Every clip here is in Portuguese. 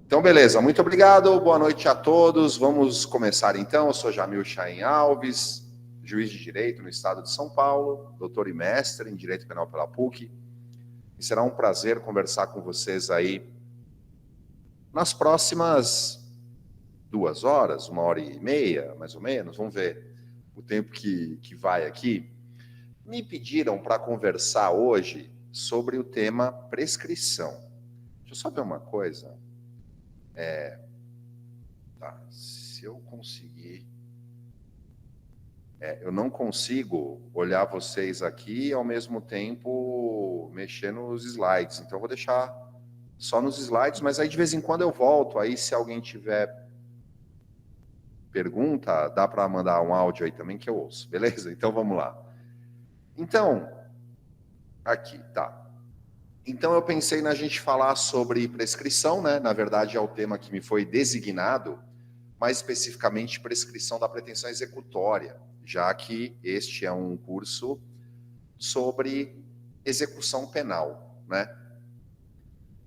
Então, beleza. Muito obrigado. Boa noite a todos. Vamos começar, então. Eu sou Jamil Chaim Alves, juiz de Direito no estado de São Paulo, doutor e mestre em Direito Penal pela PUC. E será um prazer conversar com vocês aí nas próximas 2 horas, 1h30, mais ou menos. Vamos ver o tempo que vai aqui. Me pediram para conversar hoje sobre o tema prescrição. Deixa eu só ver uma coisa. Tá, se eu conseguir... eu não consigo olhar vocês aqui e, ao mesmo tempo, mexer nos slides. Então, eu vou deixar só nos slides, mas aí, de vez em quando, eu volto. Aí, se alguém tiver pergunta, dá para mandar um áudio aí também que eu ouço. Beleza? Então, vamos lá. Então, aqui, tá. Então, eu pensei na gente falar sobre prescrição, né? Na verdade, é o tema que me foi designado, mais especificamente prescrição da pretensão executória, já que este é um curso sobre execução penal, né?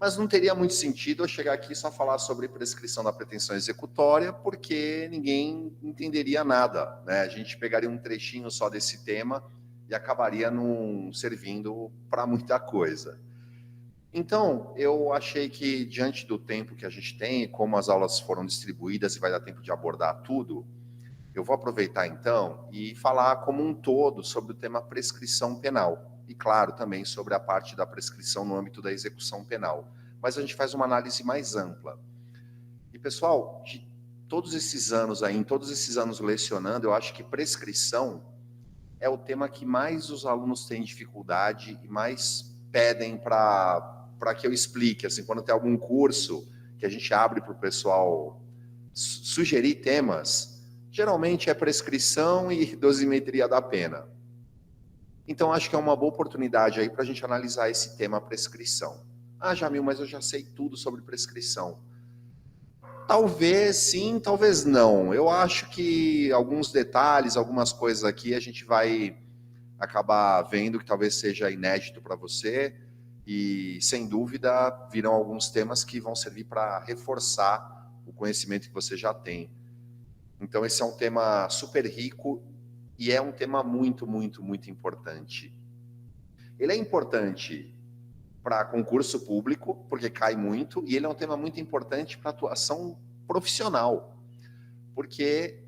Mas não teria muito sentido eu chegar aqui e só falar sobre prescrição da pretensão executória, porque ninguém entenderia nada, né? A gente pegaria um trechinho só desse tema e acabaria não servindo para muita coisa. Então, eu achei que, diante do tempo que a gente tem, como as aulas foram distribuídas e vai dar tempo de abordar tudo, eu vou aproveitar, então, e falar como um todo sobre o tema prescrição penal. E, claro, também sobre a parte da prescrição no âmbito da execução penal. Mas a gente faz uma análise mais ampla. E, pessoal, de todos esses anos aí, em todos esses anos lecionando, eu acho que prescrição é o tema que mais os alunos têm dificuldade e mais pedem para que eu explique. Assim, quando tem algum curso que a gente abre para o pessoal sugerir temas, geralmente é prescrição e dosimetria da pena. Então, acho que é uma boa oportunidade aí para a gente analisar esse tema prescrição. Ah, Jamil, mas eu já sei tudo sobre prescrição. Talvez sim, talvez não. Eu acho que alguns detalhes, algumas coisas aqui a gente vai acabar vendo que talvez seja inédito para você e, sem dúvida, virão alguns temas que vão servir para reforçar o conhecimento que você já tem. Então, esse é um tema super rico e é um tema muito, muito, muito importante. Ele é importante para concurso público, porque cai muito, e ele é um tema muito importante para atuação profissional, porque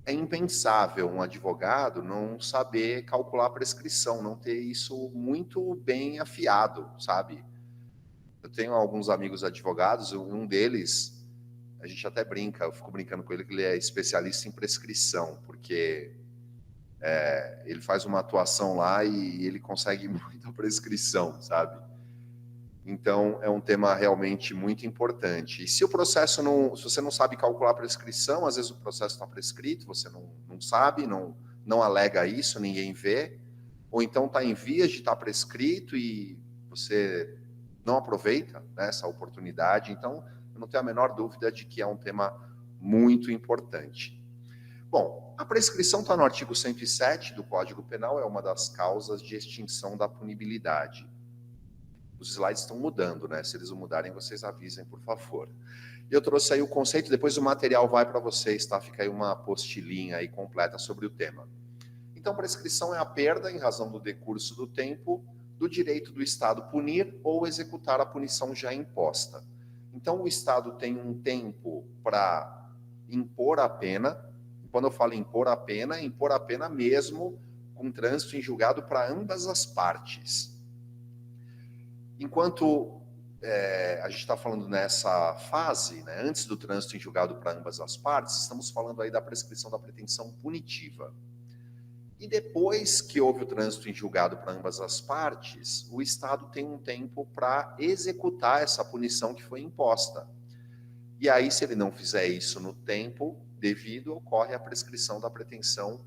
é impensável um advogado não saber calcular a prescrição, não ter isso muito bem afiado, sabe? Eu tenho alguns amigos advogados, um deles, a gente até brinca, eu fico brincando com ele que ele é especialista em prescrição, porque ele faz uma atuação lá e ele consegue muita prescrição, sabe? Então, é um tema realmente muito importante. E se o processo não... Se você não sabe calcular a prescrição, às vezes o processo está prescrito, você não sabe, não alega isso, ninguém vê. Ou então está em vias de estar prescrito e você não aproveita, né, essa oportunidade. Então, eu não tenho a menor dúvida de que é um tema muito importante. Bom, a prescrição está no artigo 107 do Código Penal, é uma das causas de extinção da punibilidade. Os slides estão mudando, né? Se eles não mudarem, vocês avisem, por favor. Eu trouxe aí o conceito, depois o material vai para vocês, tá? Fica aí uma apostilinha aí completa sobre o tema. Então, prescrição é a perda, em razão do decurso do tempo, do direito do Estado punir ou executar a punição já imposta. Então, o Estado tem um tempo para impor a pena. Quando eu falo impor a pena mesmo com trânsito em julgado para ambas as partes. Enquanto a gente está falando nessa fase, né, antes do trânsito em julgado para ambas as partes, estamos falando aí da prescrição da pretensão punitiva. E depois que houve o trânsito em julgado para ambas as partes, o Estado tem um tempo para executar essa punição que foi imposta. E aí, se ele não fizer isso no tempo devido, ocorre a prescrição da pretensão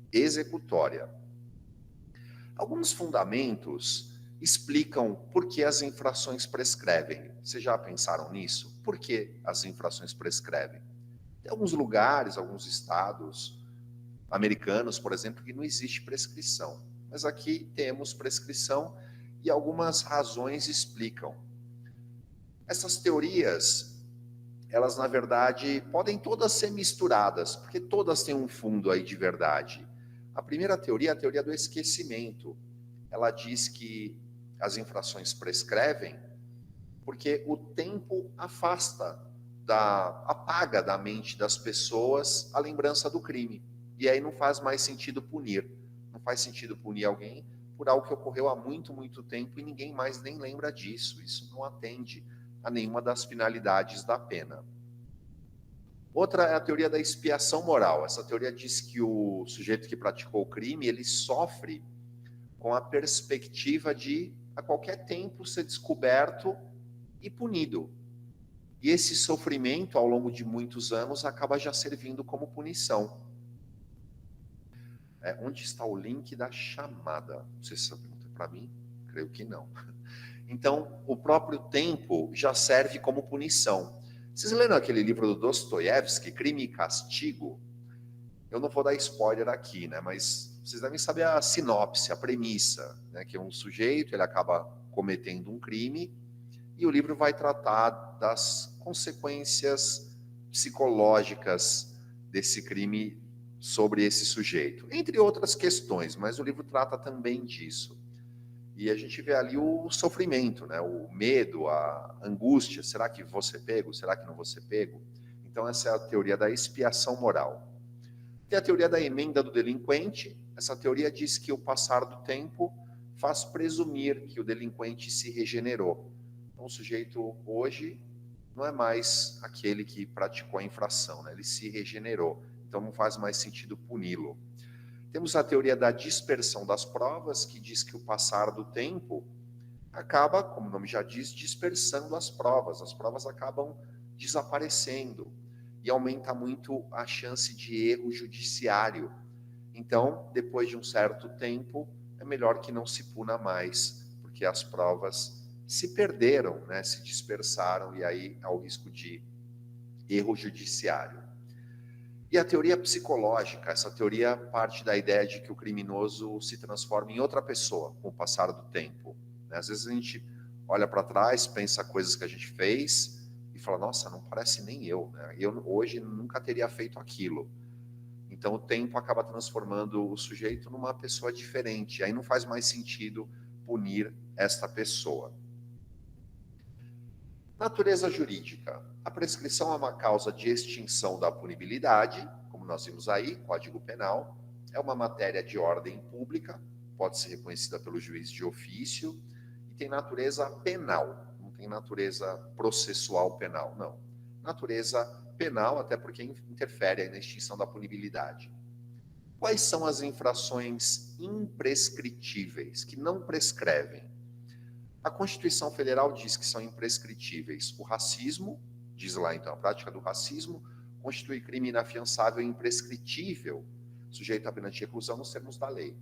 executória. Alguns fundamentos explicam por que as infrações prescrevem. Vocês já pensaram nisso? Por que as infrações prescrevem? Tem alguns lugares, alguns estados americanos, por exemplo, que não existe prescrição. Mas aqui temos prescrição e algumas razões explicam. Essas teorias elas, na verdade, podem todas ser misturadas, porque todas têm um fundo aí de verdade. A primeira teoria é a teoria do esquecimento. Ela diz que as infrações prescrevem porque o tempo apaga da mente das pessoas a lembrança do crime. E aí não faz mais sentido punir. Não faz sentido punir alguém por algo que ocorreu há muito, muito tempo e ninguém mais nem lembra disso. Isso não atende a nenhuma das finalidades da pena. Outra é a teoria da expiação moral. Essa teoria diz que o sujeito que praticou o crime, ele sofre com a perspectiva de, a qualquer tempo, ser descoberto e punido. E esse sofrimento, ao longo de muitos anos, acaba já servindo como punição. Onde está o link da chamada? Não sei se essa pergunta é para mim, creio que não. Então, o próprio tempo já serve como punição. Vocês leram aquele livro do Dostoiévski, Crime e Castigo? Eu não vou dar spoiler aqui, né? Mas vocês devem saber a sinopse, a premissa, né? Que é um sujeito, ele acaba cometendo um crime e o livro vai tratar das consequências psicológicas desse crime sobre esse sujeito, entre outras questões, mas o livro trata também disso. E a gente vê ali o sofrimento, né? O medo, a angústia. Será que vou ser pego? Será que não vou ser pego? Então, essa é a teoria da expiação moral. Tem a teoria da emenda do delinquente. Essa teoria diz que o passar do tempo faz presumir que o delinquente se regenerou. Então, o sujeito hoje não é mais aquele que praticou a infração, né? Ele se regenerou. Então, não faz mais sentido puni-lo. Temos a teoria da dispersão das provas, que diz que o passar do tempo acaba, como o nome já diz, dispersando as provas acabam desaparecendo e aumenta muito a chance de erro judiciário. Então, depois de um certo tempo, é melhor que não se puna mais, porque as provas se perderam, né, se dispersaram e aí há o risco de erro judiciário. E a teoria psicológica, essa teoria parte da ideia de que o criminoso se transforma em outra pessoa com o passar do tempo. Às vezes a gente olha para trás, pensa coisas que a gente fez e fala, nossa, não parece nem eu, né? Eu hoje nunca teria feito aquilo. Então o tempo acaba transformando o sujeito numa pessoa diferente, aí não faz mais sentido punir esta pessoa. Natureza jurídica. A prescrição é uma causa de extinção da punibilidade, como nós vimos aí, Código Penal. É uma matéria de ordem pública, pode ser reconhecida pelo juiz de ofício, e tem natureza penal, não tem natureza processual penal, não. Natureza penal, até porque interfere na extinção da punibilidade. Quais são as infrações imprescritíveis, que não prescrevem? A Constituição Federal diz que são imprescritíveis o racismo, diz lá então, a prática do racismo constitui crime inafiançável e imprescritível, sujeito à pena de reclusão nos termos da lei.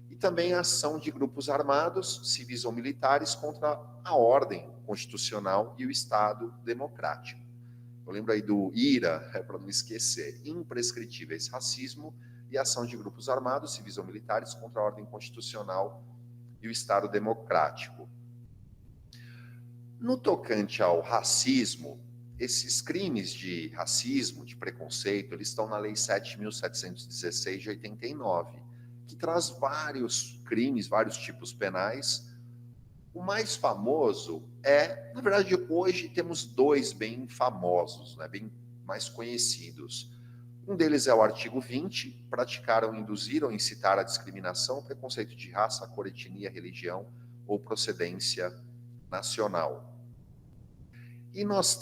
E também a ação de grupos armados, civis ou militares, contra a ordem constitucional e o Estado democrático. Eu lembro aí do IRA, para não esquecer, imprescritíveis racismo e ação de grupos armados, civis ou militares, contra a ordem constitucional e o Estado democrático. No tocante ao racismo, esses crimes de racismo, de preconceito, eles estão na Lei 7.716 de 89, que traz vários crimes, vários tipos penais. O mais famoso na verdade, hoje temos dois bem famosos, né, bem mais conhecidos. Um deles é o artigo 20, praticar ou induzir ou incitar a discriminação, preconceito de raça, cor, etnia, religião ou procedência nacional. E nós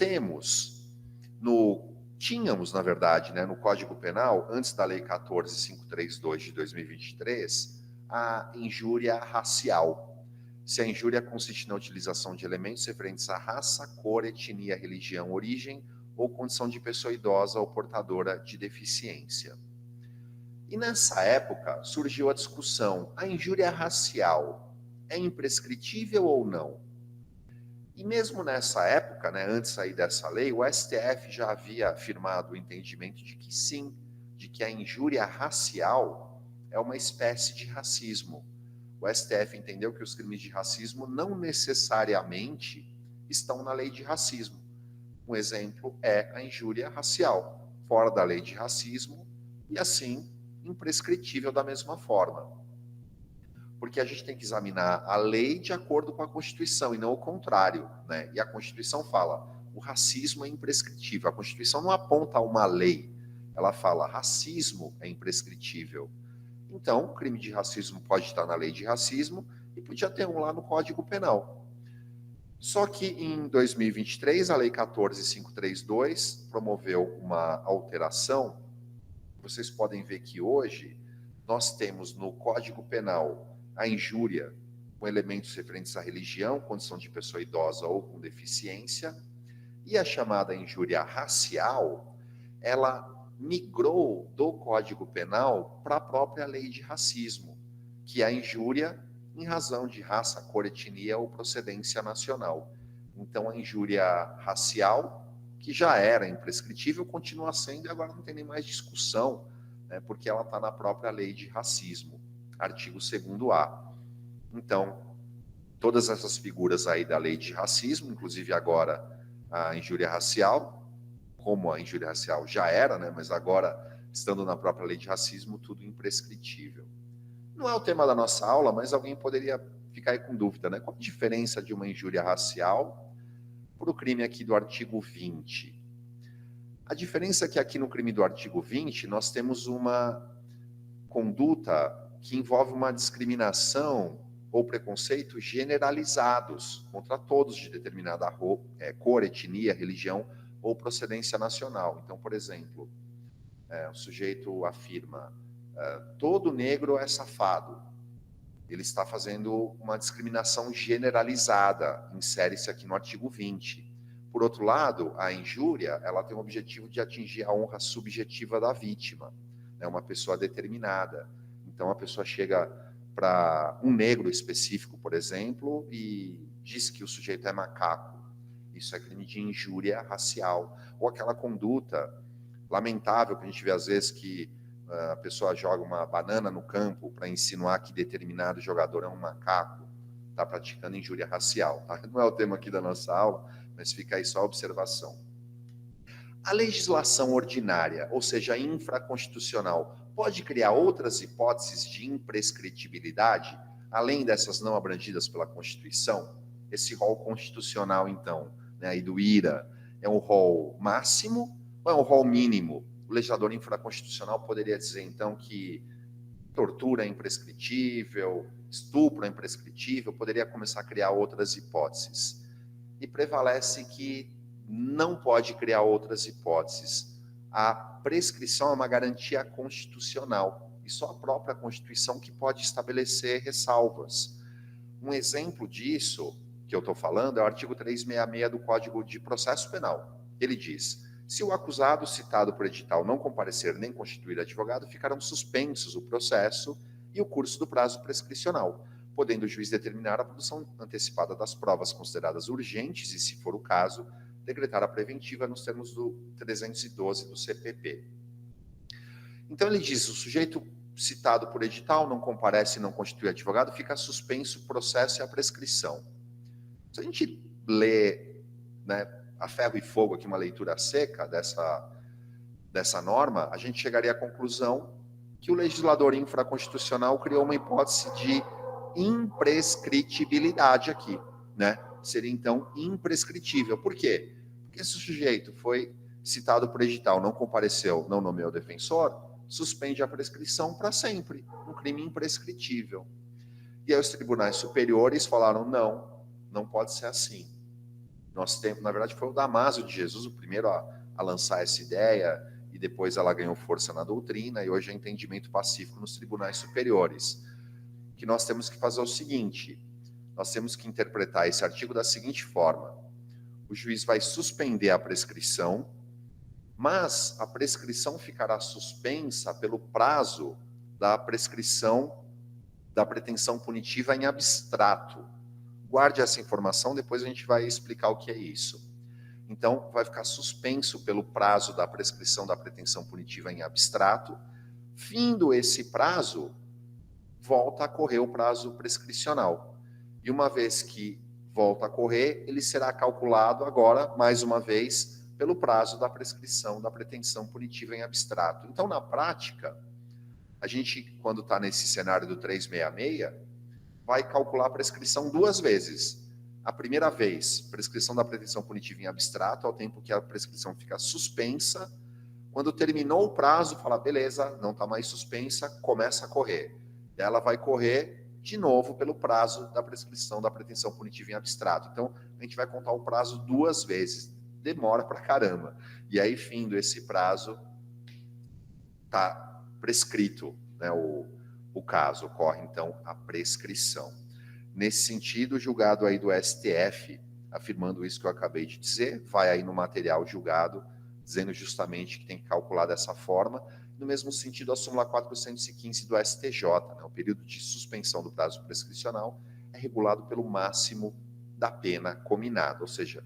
tínhamos, na verdade, né, no Código Penal, antes da Lei 14.532 de 2023, a injúria racial. Se a injúria consiste na utilização de elementos referentes à raça, cor, etnia, religião, origem ou condição de pessoa idosa ou portadora de deficiência. E nessa época surgiu a discussão, a injúria racial é imprescritível ou não? E mesmo nessa época, né, antes aí dessa lei, o STF já havia afirmado o entendimento de que sim, de que a injúria racial é uma espécie de racismo. O STF entendeu que os crimes de racismo não necessariamente estão na lei de racismo. Um exemplo é a injúria racial, fora da lei de racismo e, assim, imprescritível da mesma forma. Porque a gente tem que examinar a lei de acordo com a Constituição e não o contrário, né? E a Constituição fala, o racismo é imprescritível. A Constituição não aponta uma lei, ela fala, racismo é imprescritível. Então, o crime de racismo pode estar na lei de racismo e podia ter um lá no Código Penal. Só que em 2023, a Lei 14.532 promoveu uma alteração. Vocês podem ver que hoje nós temos no Código Penal a injúria com elementos referentes à religião, condição de pessoa idosa ou com deficiência, e a chamada injúria racial, ela migrou do Código Penal para a própria lei de racismo, que é a injúria em razão de raça, cor, etnia ou procedência nacional. Então, a injúria racial, que já era imprescritível, continua sendo e agora não tem nem mais discussão, né, porque ela está na própria lei de racismo, artigo 2º-A. Então, todas essas figuras aí da lei de racismo, inclusive agora a injúria racial, como a injúria racial já era, né, mas agora, estando na própria lei de racismo, tudo imprescritível. Não é o tema da nossa aula, mas alguém poderia ficar aí com dúvida, né? Qual a diferença de uma injúria racial para o crime aqui do artigo 20? A diferença é que aqui no crime do artigo 20, nós temos uma conduta que envolve uma discriminação ou preconceito generalizados contra todos de determinada cor, etnia, religião ou procedência nacional. Então, por exemplo, o sujeito afirma todo negro é safado. Ele está fazendo uma discriminação generalizada, insere-se aqui no artigo 20. Por outro lado, a injúria, ela tem o objetivo de atingir a honra subjetiva da vítima, né, uma pessoa determinada. Então, a pessoa chega para um negro específico, por exemplo, e diz que o sujeito é macaco. Isso é crime de injúria racial. Ou aquela conduta lamentável que a gente vê às vezes que a pessoa joga uma banana no campo para insinuar que determinado jogador é um macaco, está praticando injúria racial. Tá? Não é o tema aqui da nossa aula, mas fica aí só a observação. A legislação ordinária, ou seja, infraconstitucional, pode criar outras hipóteses de imprescritibilidade, além dessas não abrangidas pela Constituição? Esse rol constitucional, então, né, aí do IRA, é um rol máximo ou é um rol mínimo? O legislador infraconstitucional poderia dizer, então, que tortura é imprescritível, estupro é imprescritível, poderia começar a criar outras hipóteses. E prevalece que não pode criar outras hipóteses. A prescrição é uma garantia constitucional, e só a própria Constituição que pode estabelecer ressalvas. Um exemplo disso, que eu estou falando, é o artigo 366 do Código de Processo Penal. Ele diz: se o acusado citado por edital não comparecer nem constituir advogado, ficarão suspensos o processo e o curso do prazo prescricional, podendo o juiz determinar a produção antecipada das provas consideradas urgentes e, se for o caso, decretar a preventiva nos termos do 312 do CPP. Então ele diz, o sujeito citado por edital não comparece e não constitui advogado, fica suspenso o processo e a prescrição. Se a gente lê, né, a ferro e fogo aqui, uma leitura seca dessa norma, a gente chegaria à conclusão que o legislador infraconstitucional criou uma hipótese de imprescritibilidade aqui, né? Seria, então, imprescritível. Por quê? Porque se o sujeito foi citado por edital, não compareceu, não nomeou defensor, suspende a prescrição para sempre, um crime imprescritível. E aí os tribunais superiores falaram, não pode ser assim. Nós temos, na verdade, foi o Damásio de Jesus o primeiro a lançar essa ideia, e depois ela ganhou força na doutrina, e hoje é entendimento pacífico nos tribunais superiores. Que nós temos que fazer o seguinte, nós temos que interpretar esse artigo da seguinte forma: o juiz vai suspender a prescrição, mas a prescrição ficará suspensa pelo prazo da prescrição da pretensão punitiva em abstrato. Guarde essa informação, depois a gente vai explicar o que é isso. Então, vai ficar suspenso pelo prazo da prescrição da pretensão punitiva em abstrato. Findo esse prazo, volta a correr o prazo prescricional. E uma vez que volta a correr, ele será calculado agora, mais uma vez, pelo prazo da prescrição da pretensão punitiva em abstrato. Então, na prática, a gente, quando está nesse cenário do 366, vai calcular a prescrição duas vezes. A primeira vez, prescrição da pretensão punitiva em abstrato, ao tempo que a prescrição fica suspensa. Quando terminou o prazo, fala, beleza, não está mais suspensa, começa a correr. Ela vai correr de novo pelo prazo da prescrição da pretensão punitiva em abstrato. Então, a gente vai contar o prazo duas vezes. Demora pra caramba. E aí, findo esse prazo, está prescrito, né, o caso. Ocorre, então, a prescrição. Nesse sentido, o julgado aí do STF, afirmando isso que eu acabei de dizer, vai aí no material julgado, dizendo justamente que tem que calcular dessa forma. No mesmo sentido, a súmula 415 do STJ, né, o período de suspensão do prazo prescricional é regulado pelo máximo da pena cominada, ou seja,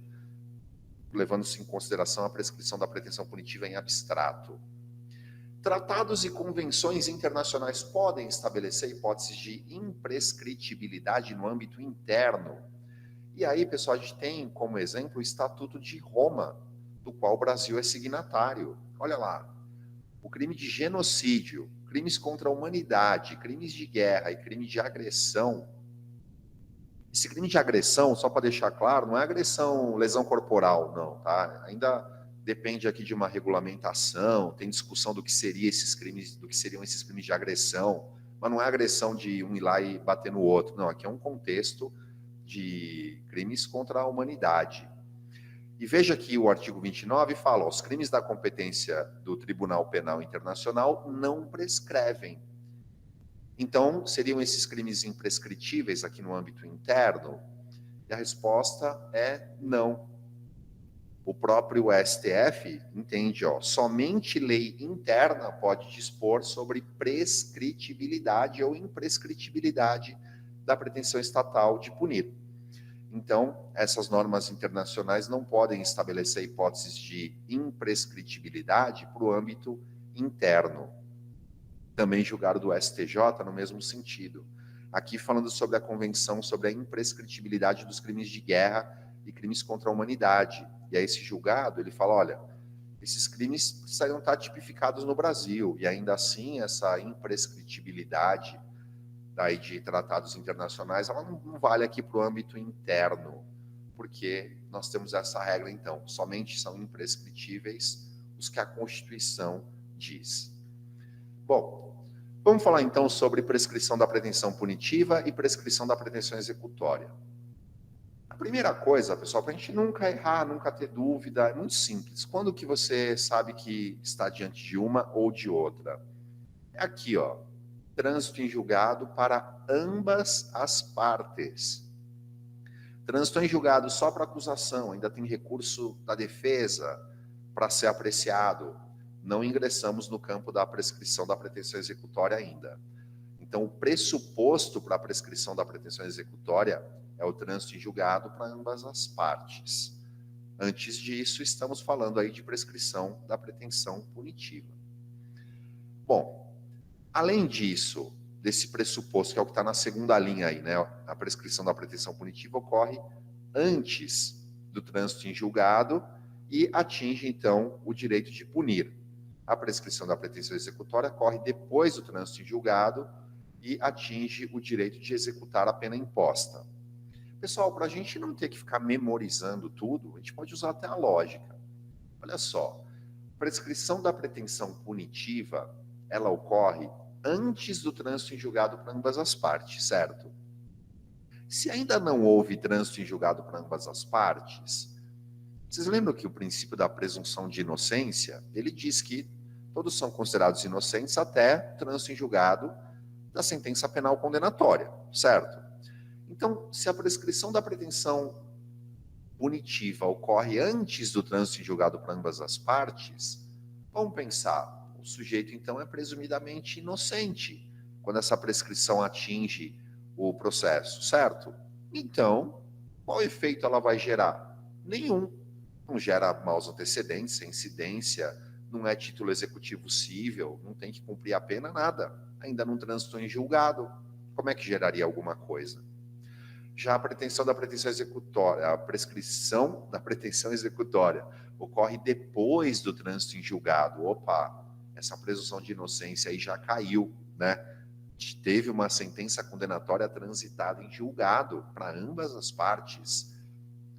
levando-se em consideração a prescrição da pretensão punitiva em abstrato. Tratados e convenções internacionais podem estabelecer hipóteses de imprescritibilidade no âmbito interno. E aí, pessoal, a gente tem como exemplo o Estatuto de Roma, do qual o Brasil é signatário. Olha lá, o crime de genocídio, crimes contra a humanidade, crimes de guerra e crime de agressão. Esse crime de agressão, só para deixar claro, não é agressão, lesão corporal, não, tá? Ainda depende aqui de uma regulamentação, tem discussão do que seria esses crimes, do que seriam esses crimes de agressão, mas não é agressão de um ir lá e bater no outro, não, aqui é um contexto de crimes contra a humanidade. E veja que o artigo 29 fala, ó, os crimes da competência do Tribunal Penal Internacional não prescrevem. Então, seriam esses crimes imprescritíveis aqui no âmbito interno? E a resposta é não. O próprio STF entende, ó, somente lei interna pode dispor sobre prescritibilidade ou imprescritibilidade da pretensão estatal de punir. Então, essas normas internacionais não podem estabelecer hipóteses de imprescritibilidade para o âmbito interno. Também julgado do STJ no mesmo sentido. Aqui falando sobre a Convenção sobre a imprescritibilidade dos crimes de guerra e crimes contra a humanidade. E aí esse julgado, ele fala, olha, esses crimes precisariam estar tipificados no Brasil, e ainda assim essa imprescritibilidade daí de tratados internacionais, ela não vale aqui para o âmbito interno, porque nós temos essa regra, então, somente são imprescritíveis os que a Constituição diz. Bom, vamos falar então sobre prescrição da pretensão punitiva e prescrição da pretensão executória. A primeira coisa, pessoal, para a gente nunca errar, nunca ter dúvida, é muito simples. Quando que você sabe que está diante de uma ou de outra? É aqui, ó, trânsito em julgado para ambas as partes. Trânsito em julgado só para acusação, ainda tem recurso da defesa para ser apreciado. Não ingressamos no campo da prescrição da pretensão executória ainda. Então, o pressuposto para a prescrição da pretensão executória é o trânsito em julgado para ambas as partes. Antes disso, estamos falando aí de prescrição da pretensão punitiva. Bom, além disso, desse pressuposto, que é o que está na segunda linha aí, né? A prescrição da pretensão punitiva ocorre antes do trânsito em julgado e atinge, então, o direito de punir. A prescrição da pretensão executória ocorre depois do trânsito em julgado e atinge o direito de executar a pena imposta. Pessoal, para a gente não ter que ficar memorizando tudo, a gente pode usar até a lógica. Olha só, prescrição da pretensão punitiva, ela ocorre antes do trânsito em julgado para ambas as partes, certo? Se ainda não houve trânsito em julgado para ambas as partes, vocês lembram que o princípio da presunção de inocência, ele diz que todos são considerados inocentes até trânsito em julgado da sentença penal condenatória, certo? Então, se a prescrição da pretensão punitiva ocorre antes do trânsito em julgado para ambas as partes, vamos pensar, o sujeito então é presumidamente inocente quando essa prescrição atinge o processo, certo? Então, qual efeito ela vai gerar? Nenhum. Não gera maus antecedentes, incidência, não é título executivo cível, não tem que cumprir a pena, nada. Ainda não transitou em julgado, como é que geraria alguma coisa? Já a pretensão da pretensão executória, a prescrição da pretensão executória, ocorre depois do trânsito em julgado. Opa, essa presunção de inocência aí já caiu, né? Teve uma sentença condenatória transitada em julgado para ambas as partes.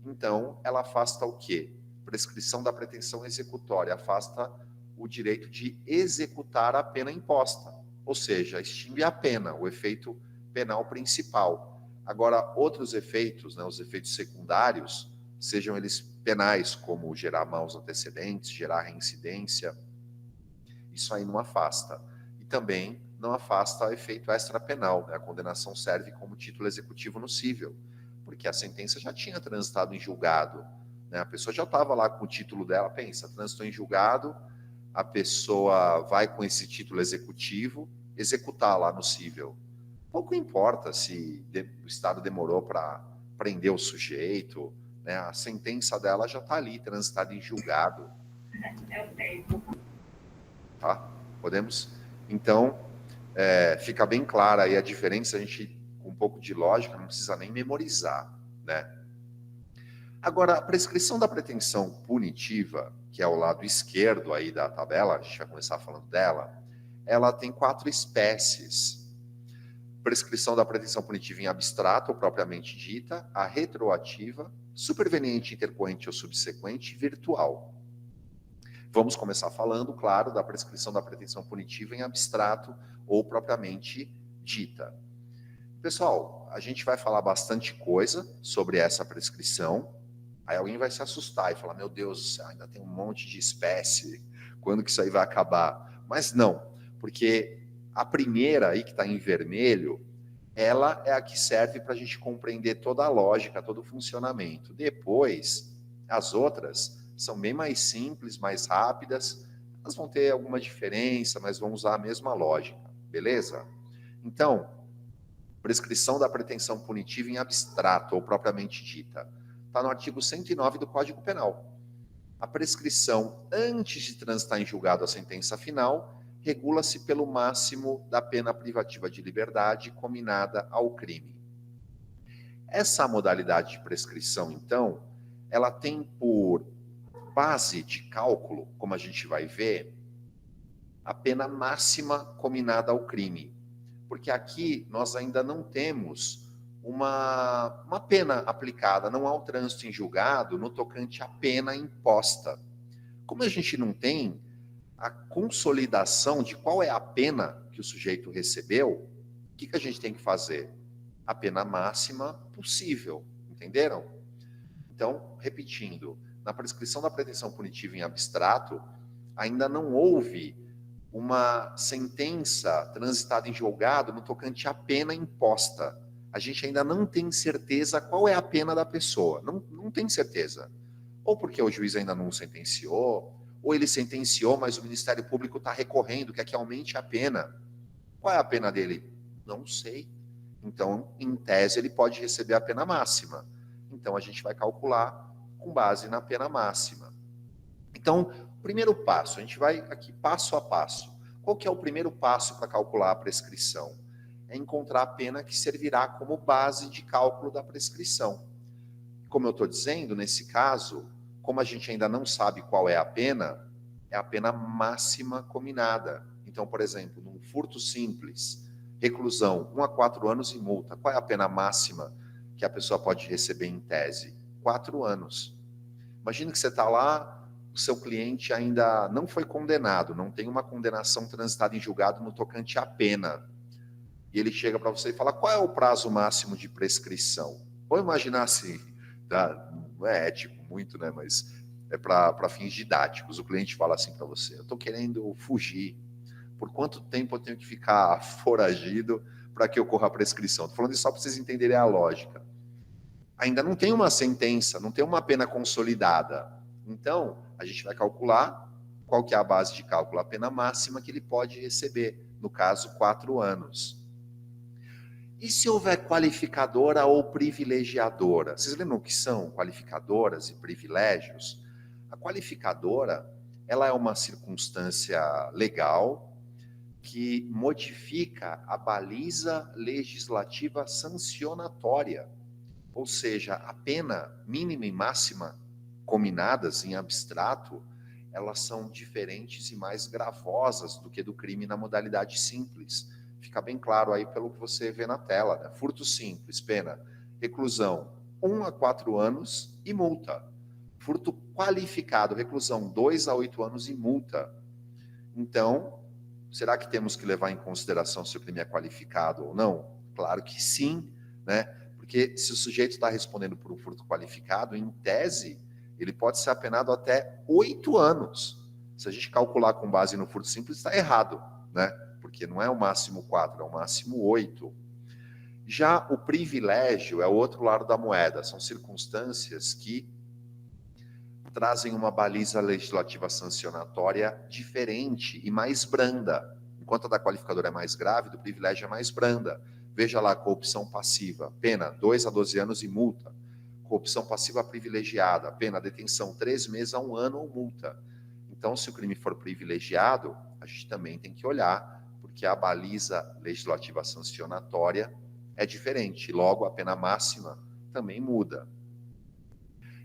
Então, ela afasta o quê? Prescrição da pretensão executória, afasta o direito de executar a pena imposta, ou seja, extingue a pena, o efeito penal principal. Agora, outros efeitos, né, os efeitos secundários, sejam eles penais, como gerar maus antecedentes, gerar reincidência, isso aí não afasta. E também não afasta o efeito extrapenal, né? A condenação serve como título executivo nocível, porque a sentença já tinha transitado em julgado, né? A pessoa já estava lá com o título dela, pensa, transitou em julgado, a pessoa vai com esse título executivo executar lá nocível. Pouco importa se o Estado demorou para prender o sujeito, né? A sentença dela já está ali, transitada em julgado. Tá? Podemos? Então, fica bem clara aí a diferença, a gente, com um pouco de lógica, não precisa nem memorizar, né? Agora, a prescrição da pretensão punitiva, que é o lado esquerdo aí da tabela, a gente vai começar falando dela, ela tem 4 espécies. Prescrição da pretensão punitiva em abstrato, ou propriamente dita, a retroativa, superveniente, intercorrente ou subsequente, e virtual. Vamos começar falando, claro, da prescrição da pretensão punitiva em abstrato ou propriamente dita. Pessoal, a gente vai falar bastante coisa sobre essa prescrição. Aí alguém vai se assustar e falar, meu Deus do céu, ainda tem um monte de espécie, quando que isso aí vai acabar? Mas não, porque a primeira aí que está em vermelho, ela é a que serve para a gente compreender toda a lógica, todo o funcionamento. Depois, as outras são bem mais simples, mais rápidas, elas vão ter alguma diferença, mas vão usar a mesma lógica, beleza? Então, prescrição da pretensão punitiva em abstrato, ou propriamente dita, está no artigo 109 do Código Penal. A prescrição, antes de transitar em julgado a sentença final, regula-se pelo máximo da pena privativa de liberdade cominada ao crime. Essa modalidade de prescrição, então, ela tem por base de cálculo, como a gente vai ver, a pena máxima cominada ao crime. Porque aqui nós ainda não temos uma pena aplicada, não há o trânsito em julgado no tocante à pena imposta. Como a gente não tem a consolidação de qual é a pena que o sujeito recebeu, o que a gente tem que fazer? A pena máxima possível, entenderam? Então, repetindo, na prescrição da pretensão punitiva em abstrato, ainda não houve uma sentença transitada em julgado no tocante à pena imposta. A gente ainda não tem certeza qual é a pena da pessoa, não tem certeza. Ou porque o juiz ainda não sentenciou, ou ele sentenciou, mas o Ministério Público está recorrendo, quer que aumente a pena. Qual é a pena dele? Não sei. Então, em tese, ele pode receber a pena máxima. Então, a gente vai calcular com base na pena máxima. Então, primeiro passo, a gente vai aqui passo a passo. Qual que é o primeiro passo para calcular a prescrição? É encontrar a pena que servirá como base de cálculo da prescrição. Como eu estou dizendo, nesse caso, como a gente ainda não sabe qual é a pena máxima cominada. Então, por exemplo, num furto simples, reclusão 1 a 4 anos e multa. Qual é a pena máxima que a pessoa pode receber em tese? 4 anos. Imagina que você está lá, o seu cliente ainda não foi condenado, não tem uma condenação transitada em julgado no tocante à pena. E ele chega para você e fala, qual é o prazo máximo de prescrição? Vou imaginar assim, tá? Não é ético muito, né? Mas é para fins didáticos. O cliente fala assim para você, eu estou querendo fugir. Por quanto tempo eu tenho que ficar foragido para que ocorra a prescrição? Estou falando isso só para vocês entenderem a lógica. Ainda não tem uma sentença, não tem uma pena consolidada. Então, a gente vai calcular qual que é a base de cálculo, a pena máxima que ele pode receber, no caso, 4 anos. E se houver qualificadora ou privilegiadora? Vocês lembram o que são qualificadoras e privilégios? A qualificadora, ela é uma circunstância legal que modifica a baliza legislativa sancionatória. Ou seja, a pena mínima e máxima cominadas em abstrato, elas são diferentes e mais gravosas do que do crime na modalidade simples. Fica bem claro aí pelo que você vê na tela, né? Furto simples, pena, reclusão 1 a 4 anos e multa. Furto qualificado, reclusão 2 a 8 anos e multa. Então, será que temos que levar em consideração se o crime é qualificado ou não? Claro que sim, né? Porque se o sujeito está respondendo por um furto qualificado, em tese, ele pode ser apenado até 8 anos. Se a gente calcular com base no furto simples, está errado, né? Porque não é o máximo 4, é o máximo 8. Já o privilégio é o outro lado da moeda. São circunstâncias que trazem uma baliza legislativa sancionatória diferente e mais branda. Enquanto a da qualificadora é mais grave, do privilégio é mais branda. Veja lá, corrupção passiva, pena 2 a 12 anos e multa. Corrupção passiva privilegiada, pena detenção 3 meses a 1 ano ou multa. Então, se o crime for privilegiado, a gente também tem que olhar, porque a baliza legislativa sancionatória é diferente. Logo, a pena máxima também muda.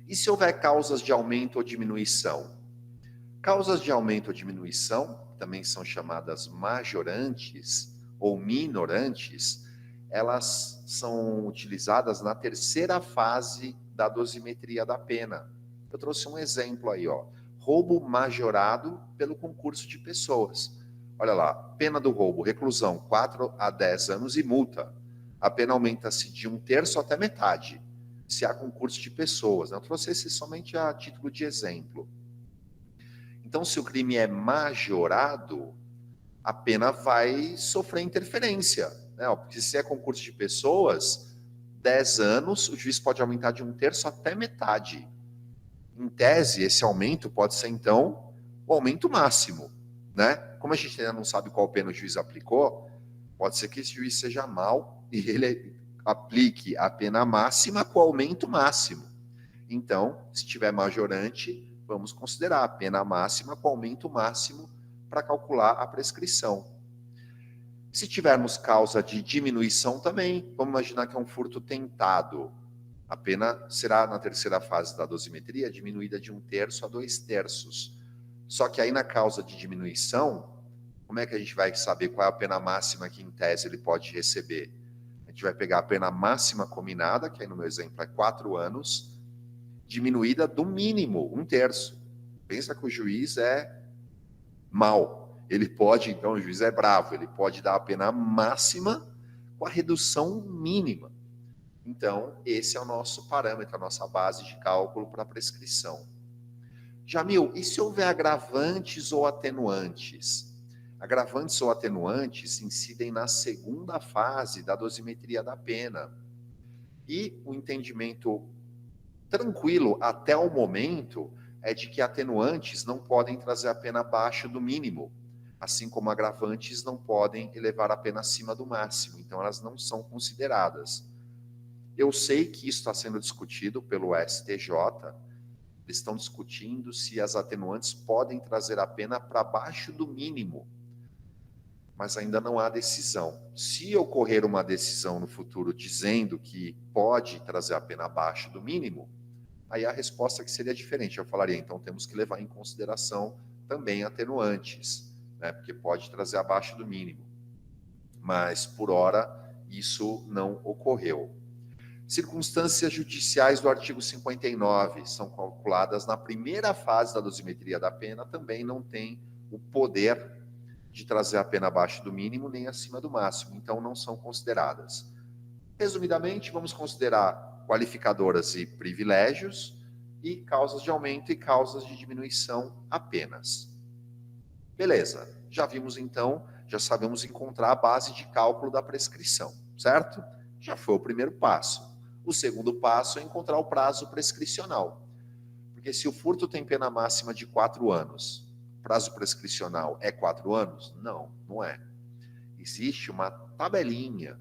E se houver causas de aumento ou diminuição? Causas de aumento ou diminuição, também são chamadas majorantes ou minorantes, elas são utilizadas na terceira fase da dosimetria da pena. Eu trouxe um exemplo aí, ó. Roubo majorado pelo concurso de pessoas. Olha lá, pena do roubo, reclusão 4 a 10 anos e multa. A pena aumenta-se de 1/3 até metade, se há concurso de pessoas. Eu trouxe esse somente a título de exemplo. Então, se o crime é majorado, a pena vai sofrer interferência, né? Porque se é concurso de pessoas, 10 anos, o juiz pode aumentar de 1/3 até metade. Em tese, esse aumento pode ser, então, o aumento máximo, né? Como a gente ainda não sabe qual pena o juiz aplicou, pode ser que esse juiz seja mau e ele aplique a pena máxima com aumento máximo. Então, se tiver majorante, vamos considerar a pena máxima com aumento máximo para calcular a prescrição. Se tivermos causa de diminuição também, vamos imaginar que é um furto tentado. A pena será, na terceira fase da dosimetria, diminuída de 1/3 a 2/3. Só que aí na causa de diminuição, como é que a gente vai saber qual é a pena máxima que, em tese, ele pode receber? A gente vai pegar a pena máxima combinada, que aí no meu exemplo é 4 anos, diminuída do mínimo, 1/3. Pensa que o juiz é mau. Ele pode, então, o juiz é bravo, ele pode dar a pena máxima com a redução mínima. Então, esse é o nosso parâmetro, a nossa base de cálculo para a prescrição. Jamil, e se houver agravantes ou atenuantes? Agravantes ou atenuantes incidem na segunda fase da dosimetria da pena. E o entendimento tranquilo até o momento é de que atenuantes não podem trazer a pena abaixo do mínimo, assim como agravantes não podem elevar a pena acima do máximo, então elas não são consideradas. Eu sei que isso está sendo discutido pelo STJ, eles estão discutindo se as atenuantes podem trazer a pena para baixo do mínimo, mas ainda não há decisão. Se ocorrer uma decisão no futuro dizendo que pode trazer a pena abaixo do mínimo, aí a resposta que seria diferente. Eu falaria, então temos que levar em consideração também atenuantes, né? Porque pode trazer abaixo do mínimo. Mas, por hora, isso não ocorreu. Circunstâncias judiciais do artigo 59 são calculadas na primeira fase da dosimetria da pena, também não tem o poder de trazer a pena abaixo do mínimo nem acima do máximo, então não são consideradas. Resumidamente, vamos considerar qualificadoras e privilégios e causas de aumento e causas de diminuição apenas. Beleza, já vimos então, já sabemos encontrar a base de cálculo da prescrição, certo? Já foi o primeiro passo. O segundo passo é encontrar o prazo prescricional. Porque se o furto tem pena máxima de 4 anos, prazo prescricional é 4 anos? Não, não é. Existe uma tabelinha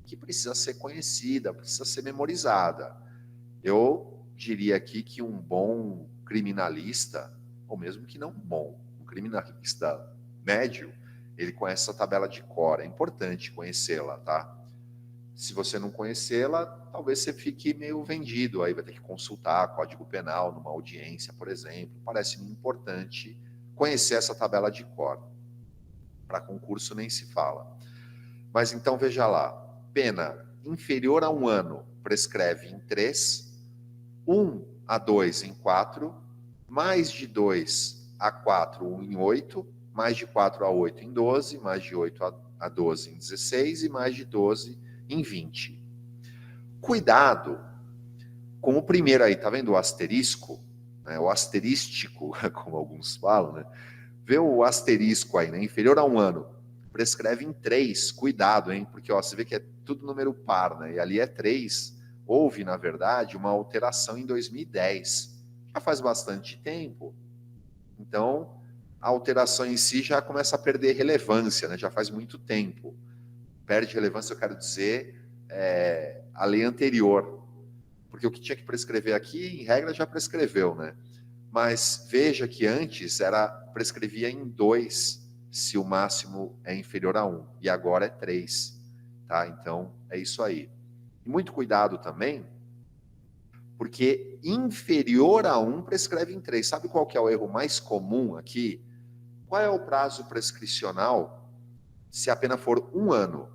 que precisa ser conhecida, precisa ser memorizada. Eu diria aqui que um bom criminalista, ou mesmo que não bom, um criminalista médio, ele conhece essa tabela de cor. É importante conhecê-la, tá? Se você não conhecê-la, talvez você fique meio vendido, aí vai ter que consultar Código Penal numa audiência, por exemplo. Parece-me importante conhecer essa tabela de cor. Para concurso nem se fala. Mas então veja lá, pena inferior a 1 ano prescreve em 3, 1 a 2 em 4, mais de 2 a 4 1 em 8, mais de 4 a 8 em 12, mais de 8 a 12 em 16 e mais de 12 em 20. Cuidado com o primeiro aí, tá vendo o asterisco? Né, o asterístico, como alguns falam, né? Vê o asterisco aí, né? Inferior a 1 ano. Prescreve em 3. Cuidado, hein? Porque ó, você vê que é tudo número par, né? E ali é 3. Houve, na verdade, uma alteração em 2010. Já faz bastante tempo. Então, a alteração em si já começa a perder relevância, né? Já faz muito tempo. Perde relevância, eu quero dizer, a lei anterior. Porque o que tinha que prescrever aqui, em regra, já prescreveu, né? Mas veja que antes prescrevia em 2, se o máximo é inferior a 1, e agora é 3. Tá? Então, é isso aí. E muito cuidado também, porque inferior a 1 prescreve em 3. Sabe qual que é o erro mais comum aqui? Qual é o prazo prescricional se a pena for 1 ano?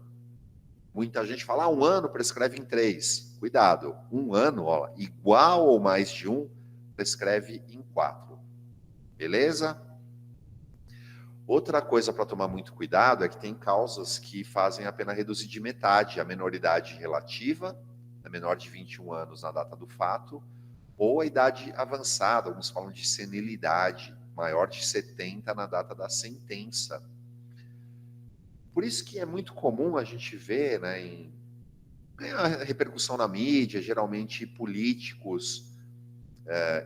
Muita gente fala, 1 ano prescreve em 3. Cuidado, 1 ano, ó, igual ou mais de 1, prescreve em 4. Beleza? Outra coisa para tomar muito cuidado é que tem causas que fazem a pena reduzir de metade a menoridade relativa, a menor de 21 anos na data do fato, ou a idade avançada, alguns falam de senilidade, maior de 70 na data da sentença. Por isso que é muito comum a gente ver, né, a repercussão na mídia, geralmente políticos,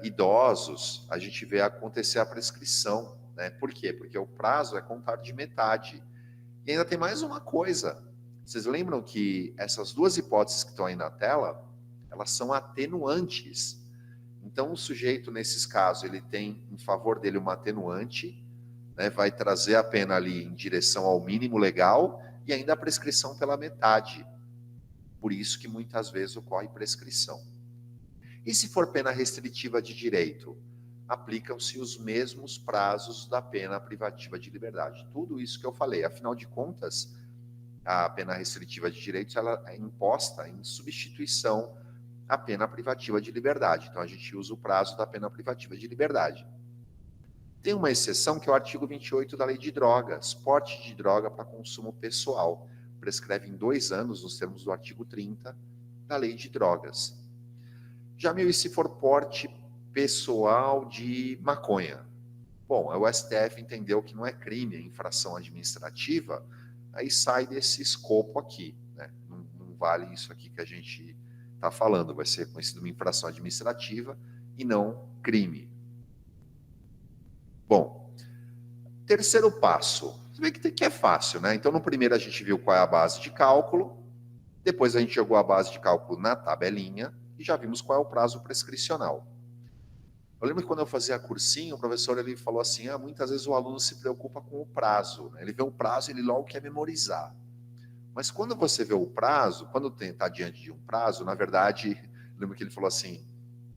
idosos, a gente vê acontecer a prescrição. Né? Por quê? Porque o prazo é contar de metade. E ainda tem mais uma coisa. Vocês lembram que essas duas hipóteses que estão aí na tela, elas são atenuantes. Então, o sujeito, nesses casos, ele tem em favor dele uma atenuante, né? Vai trazer a pena ali em direção ao mínimo legal e ainda a prescrição pela metade. Por isso que muitas vezes ocorre prescrição. E se for pena restritiva de direito? Aplicam-se os mesmos prazos da pena privativa de liberdade. Tudo isso que eu falei. Afinal de contas, a pena restritiva de direitos ela é imposta em substituição à pena privativa de liberdade. Então, a gente usa o prazo da pena privativa de liberdade. Tem uma exceção que é o artigo 28 da Lei de Drogas, porte de droga para consumo pessoal. Prescreve em 2 anos, nos termos do artigo 30 da Lei de Drogas. Já e se for porte pessoal de maconha? Bom, o STF entendeu que não é crime, é infração administrativa, aí sai desse escopo aqui. Né? Não vale isso aqui que a gente está falando, vai ser conhecido uma infração administrativa e não crime. Bom, terceiro passo. Você vê que é fácil, né? Então, no primeiro a gente viu qual é a base de cálculo, depois a gente jogou a base de cálculo na tabelinha, e já vimos qual é o prazo prescricional. Eu lembro que quando eu fazia cursinho, o professor ele falou assim, muitas vezes o aluno se preocupa com o prazo. Né? Ele vê um prazo e ele logo quer memorizar. Mas quando você vê o prazo, quando está diante de um prazo, na verdade, eu lembro que ele falou assim,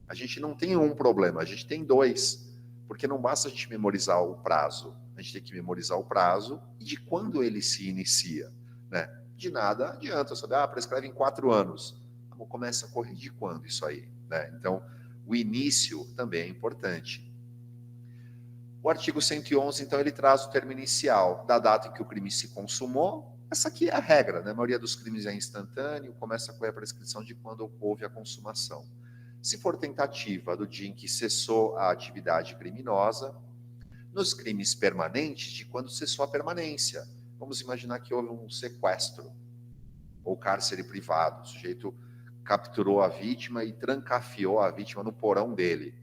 a gente não tem um problema, a gente tem 2. Porque não basta a gente memorizar o prazo, a gente tem que memorizar o prazo e de quando ele se inicia. Né? De nada adianta, sabe? Prescreve em 4 anos. Começa a correr de quando isso aí? Né? Então, o início também é importante. O artigo 111, então, ele traz o termo inicial da data em que o crime se consumou. Essa aqui é a regra, né? A maioria dos crimes é instantâneo, começa a correr a prescrição de quando houve a consumação. Se for tentativa do dia em que cessou a atividade criminosa, nos crimes permanentes, de quando cessou a permanência. Vamos imaginar que houve um sequestro ou cárcere privado. O sujeito capturou a vítima e trancafiou a vítima no porão dele.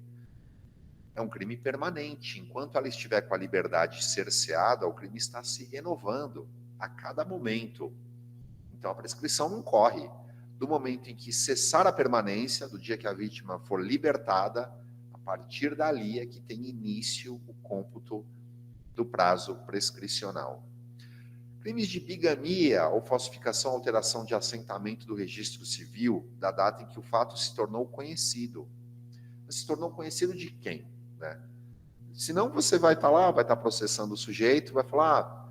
É um crime permanente. Enquanto ela estiver com a liberdade cerceada, o crime está se renovando a cada momento. Então, a prescrição não corre. Do momento em que cessar a permanência, do dia que a vítima for libertada, a partir dali é que tem início o cômputo do prazo prescricional. Crimes de bigamia ou falsificação ou alteração de assentamento do registro civil da data em que o fato se tornou conhecido. Se tornou conhecido de quem? Né? Senão você vai estar lá, vai estar processando o sujeito, vai falar,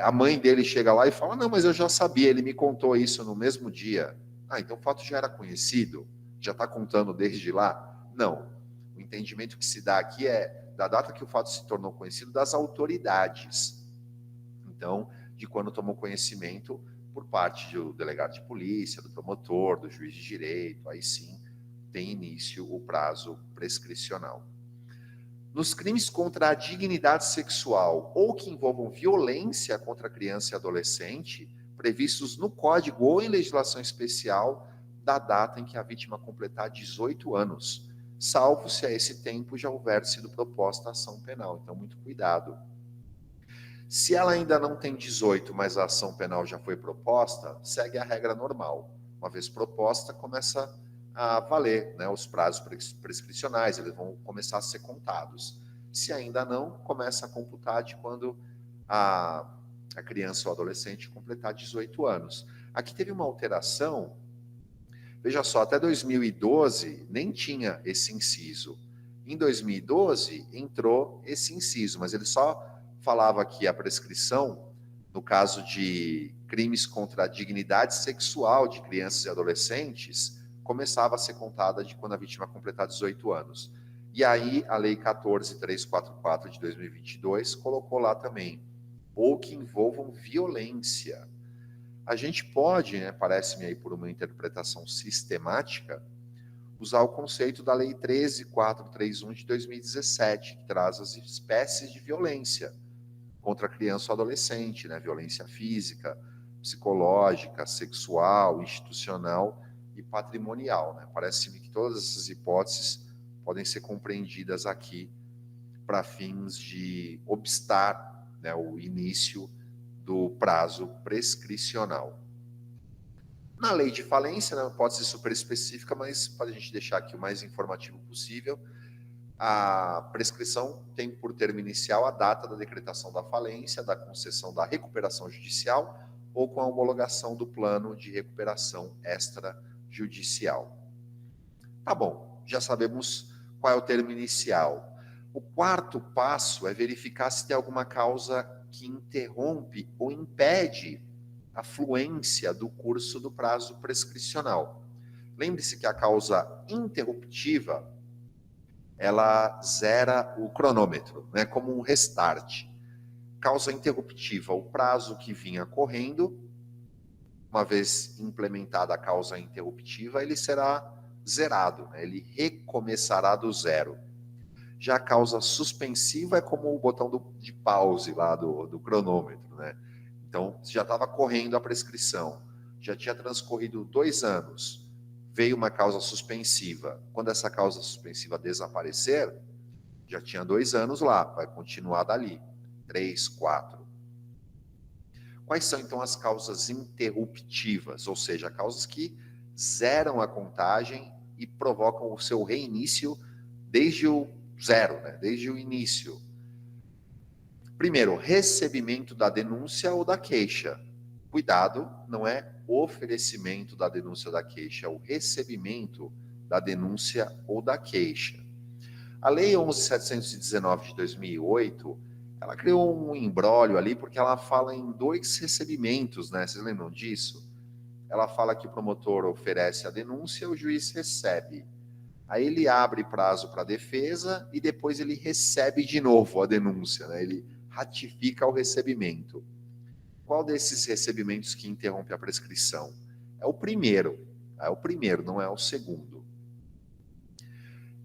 a mãe dele chega lá e fala, não, mas eu já sabia, ele me contou isso no mesmo dia. Ah, então o fato já era conhecido? Já está contando desde lá? Não. O entendimento que se dá aqui é da data que o fato se tornou conhecido das autoridades. Então, de quando tomou conhecimento por parte do delegado de polícia, do promotor, do juiz de direito, aí sim tem início o prazo prescricional. Nos crimes contra a dignidade sexual ou que envolvam violência contra criança e adolescente, previstos no Código ou em legislação especial, da data em que a vítima completar 18 anos, salvo se a esse tempo já houver sido proposta a ação penal. Então, muito cuidado. Se ela ainda não tem 18, mas a ação penal já foi proposta, segue a regra normal. Uma vez proposta, começa a valer, né, os prazos prescricionais, eles vão começar a ser contados. Se ainda não, começa a computar de quando a criança ou adolescente completar 18 anos. Aqui teve uma alteração, veja só, até 2012 nem tinha esse inciso. Em 2012 entrou esse inciso, mas ele só falava que a prescrição, no caso de crimes contra a dignidade sexual de crianças e adolescentes, começava a ser contada de quando a vítima completar 18 anos. E aí, a Lei 14.344 de 2022 colocou lá também, ou que envolvam violência. A gente pode, né, parece-me aí por uma interpretação sistemática, usar o conceito da Lei 13.431 de 2017, que traz as espécies de violência contra a criança ou adolescente, né? Violência física, psicológica, sexual, institucional e patrimonial, né? Parece-me que todas essas hipóteses podem ser compreendidas aqui para fins de obstar, né, o início do prazo prescricional. Na lei de falência, né, pode ser super específica, mas para a gente deixar aqui o mais informativo possível, a prescrição tem por termo inicial a data da decretação da falência, da concessão da recuperação judicial ou com a homologação do plano de recuperação extrajudicial. Tá bom, já sabemos qual é o termo inicial. O quarto passo é verificar se tem alguma causa que interrompe ou impede a fluência do curso do prazo prescricional. Lembre-se que a causa interruptiva ela zera o cronômetro, né, como um restart. Causa interruptiva, o prazo que vinha correndo, uma vez implementada a causa interruptiva, ele será zerado, né, ele recomeçará do zero. Já a causa suspensiva é como o botão de pause lá do cronômetro, né? Então, já estava correndo a prescrição, já tinha transcorrido 2 anos, veio uma causa suspensiva. Quando essa causa suspensiva desaparecer, já tinha 2 anos lá, vai continuar dali. 3, 4. Quais são, então, as causas interruptivas? Ou seja, causas que zeram a contagem e provocam o seu reinício desde o zero, né? Desde o início. Primeiro, recebimento da denúncia ou da queixa. Cuidado, não é oferecimento da denúncia ou da queixa, é o recebimento da denúncia ou da queixa. A Lei 11.719 de 2008, ela criou um imbróglio ali, porque ela fala em 2 recebimentos, né? Vocês lembram disso? Ela fala que o promotor oferece a denúncia, o juiz recebe. Aí ele abre prazo para a defesa e depois ele recebe de novo a denúncia, né? Ele ratifica o recebimento. Qual desses recebimentos que interrompe a prescrição? É o primeiro, não é o segundo.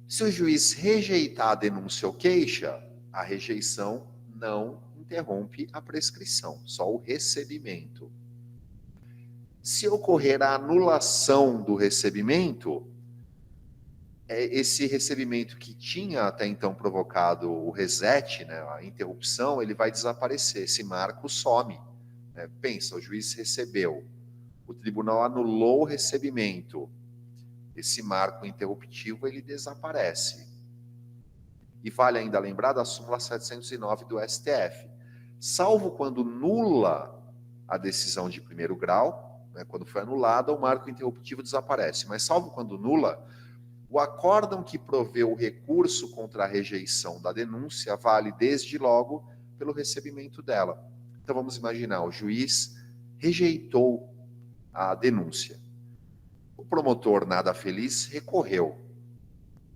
Se o juiz rejeitar a denúncia ou queixa, a rejeição não interrompe a prescrição, só o recebimento. Se ocorrer a anulação do recebimento, esse recebimento que tinha até então provocado o reset, né, a interrupção, ele vai desaparecer, esse marco some. Pensa, o juiz recebeu, o tribunal anulou o recebimento, esse marco interruptivo ele desaparece. E vale ainda lembrar da súmula 709 do STF. salvo quando nula a decisão de primeiro grau, né, quando foi anulada, o marco interruptivo desaparece. Mas salvo quando nula, o acórdão que proveu o recurso contra a rejeição da denúncia vale desde logo pelo recebimento dela. Então vamos imaginar, o juiz rejeitou a denúncia. O promotor, nada feliz, recorreu.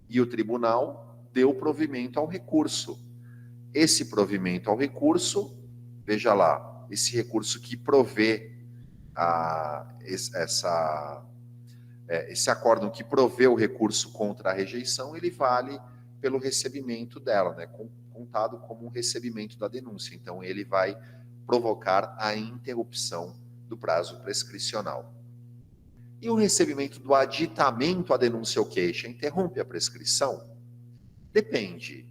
E o tribunal deu provimento ao recurso. Esse provimento ao recurso, veja lá, esse recurso que provê esse acórdão que provê o recurso contra a rejeição, ele vale pelo recebimento dela, né, contado como um recebimento da denúncia. Então, ele vai provocar a interrupção do prazo prescricional. E o recebimento do aditamento à denúncia ou queixa interrompe a prescrição? Depende.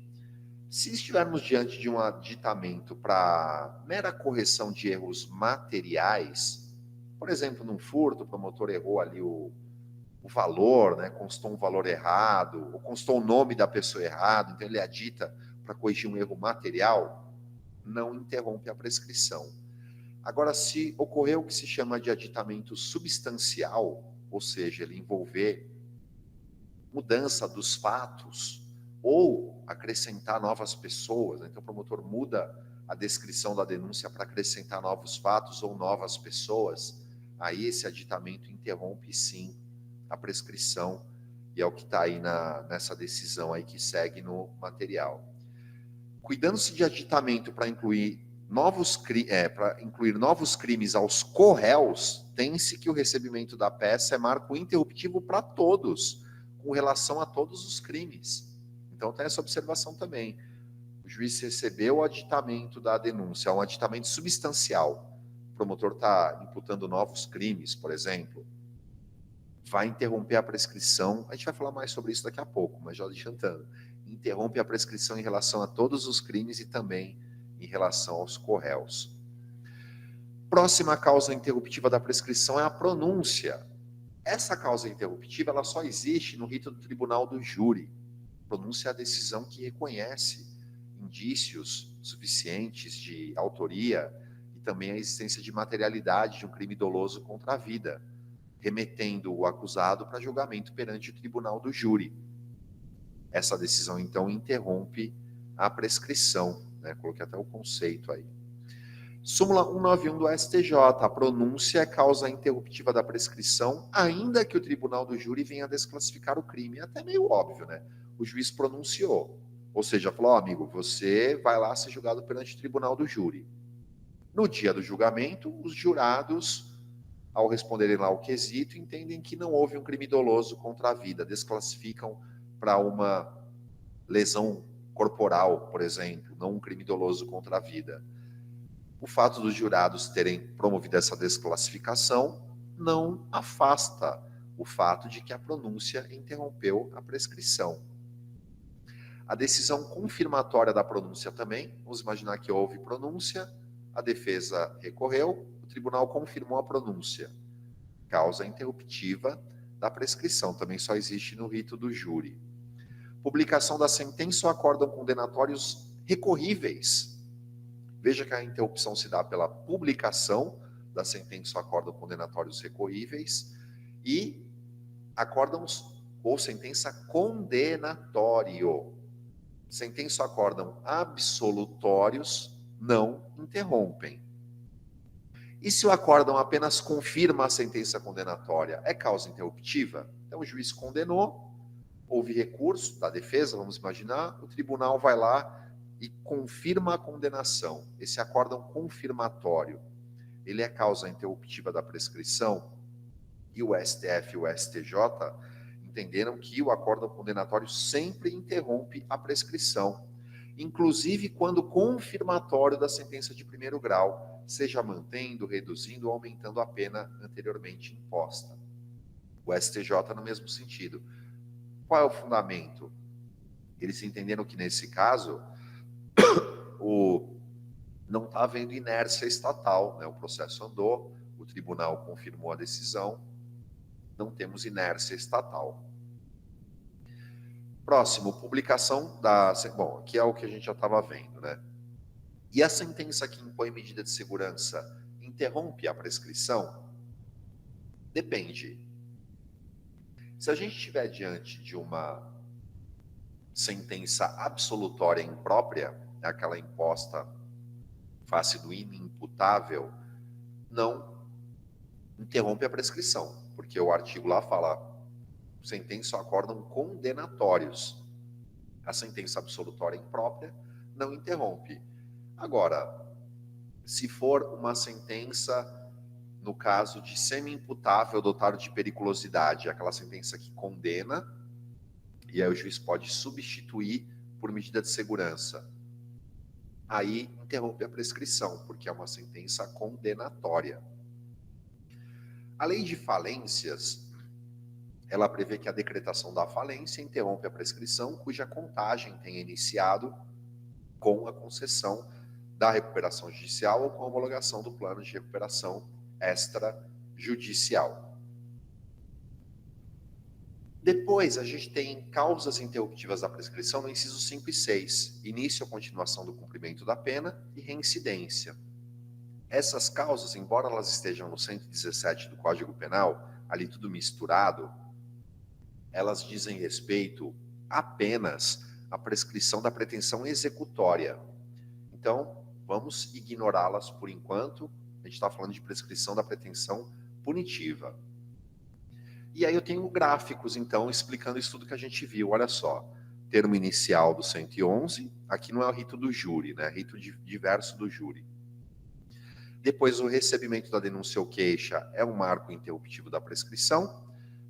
Se estivermos diante de um aditamento para mera correção de erros materiais, por exemplo, num furto, o promotor errou ali o valor, né, constou um valor errado, ou constou o nome da pessoa errado, então ele adita para corrigir um erro material, não interrompe a prescrição. Agora, se ocorreu o que se chama de aditamento substancial, ou seja, ele envolver mudança dos fatos ou acrescentar novas pessoas, então o promotor muda a descrição da denúncia para acrescentar novos fatos ou novas pessoas, aí esse aditamento interrompe sim a prescrição, e é o que está aí nessa decisão aí que segue no material. Cuidando-se de aditamento para incluir novos crimes aos corréus, tem-se que o recebimento da peça é marco interruptivo para todos, com relação a todos os crimes. Então tem essa observação também. O juiz recebeu o aditamento da denúncia, um aditamento substancial. O promotor está imputando novos crimes, por exemplo. Vai interromper a prescrição. A gente vai falar mais sobre isso daqui a pouco, mas já adiantando. Interrompe a prescrição em relação a todos os crimes e também em relação aos corréus. Próxima causa interruptiva da prescrição é a pronúncia. Essa causa interruptiva ela só existe no rito do tribunal do júri. Pronúncia é a decisão que reconhece indícios suficientes de autoria e também a existência de materialidade de um crime doloso contra a vida, remetendo o acusado para julgamento perante o tribunal do júri. Essa decisão, então, interrompe a prescrição, né? Coloquei até o conceito aí. Súmula 191 do STJ, a pronúncia é causa interruptiva da prescrição, ainda que o tribunal do júri venha desclassificar o crime. É até meio óbvio, né? O juiz pronunciou, ou seja, falou, amigo, você vai lá ser julgado perante o tribunal do júri. No dia do julgamento, os jurados, ao responderem lá o quesito, entendem que não houve um crime doloso contra a vida, desclassificam para uma lesão corporal, por exemplo, não um crime doloso contra a vida. O fato dos jurados terem promovido essa desclassificação não afasta o fato de que a pronúncia interrompeu a prescrição. A decisão confirmatória da pronúncia também, vamos imaginar que houve pronúncia, a defesa recorreu, o tribunal confirmou a pronúncia. Causa interruptiva da prescrição, também só existe no rito do júri. Publicação da sentença ou acórdão condenatórios recorríveis. Veja que a interrupção se dá pela publicação da sentença ou acórdão condenatórios recorríveis e acórdãos ou sentença condenatório. Sentença ou acórdão absolutórios não interrompem. E se o acórdão apenas confirma a sentença condenatória, é causa interruptiva? Então o juiz condenou, houve recurso da defesa, vamos imaginar, o tribunal vai lá e confirma a condenação. Esse acórdão confirmatório, ele é causa interruptiva da prescrição? E o STF e o STJ entenderam que o acórdão condenatório sempre interrompe a prescrição, inclusive quando confirmatório da sentença de primeiro grau, seja mantendo, reduzindo ou aumentando a pena anteriormente imposta. O STJ no mesmo sentido. Qual é o fundamento? Eles entenderam que nesse caso não está havendo inércia estatal, né? O processo andou, o tribunal confirmou a decisão, não temos inércia estatal. Próximo, publicação da... Bom, aqui é o que a gente já estava vendo, né? E a sentença que impõe medida de segurança interrompe a prescrição? Depende. Se a gente estiver diante de uma sentença absolutória imprópria, aquela imposta face do inimputável, não interrompe a prescrição, porque o artigo lá fala: sentença ou acórdão condenatórios. A sentença absolutória imprópria não interrompe. Agora, se for uma sentença, no caso de semi-imputável dotado de periculosidade, aquela sentença que condena, e aí o juiz pode substituir por medida de segurança, aí interrompe a prescrição, porque é uma sentença condenatória. A lei de falências, ela prevê que a decretação da falência interrompe a prescrição cuja contagem tenha iniciado com a concessão da recuperação judicial ou com a homologação do plano de recuperação extrajudicial. Depois, a gente tem causas interruptivas da prescrição no inciso 5 e 6, início ou continuação do cumprimento da pena e reincidência. Essas causas, embora elas estejam no 117 do Código Penal, ali tudo misturado, elas dizem respeito apenas à prescrição da pretensão executória. Então, vamos ignorá-las por enquanto. A gente está falando de prescrição da pretensão punitiva. E aí eu tenho gráficos, então, explicando isso tudo que a gente viu. Olha só, termo inicial do 111, aqui não é o rito do júri, né? Rito diverso do júri. Depois, o recebimento da denúncia ou queixa é um marco interruptivo da prescrição.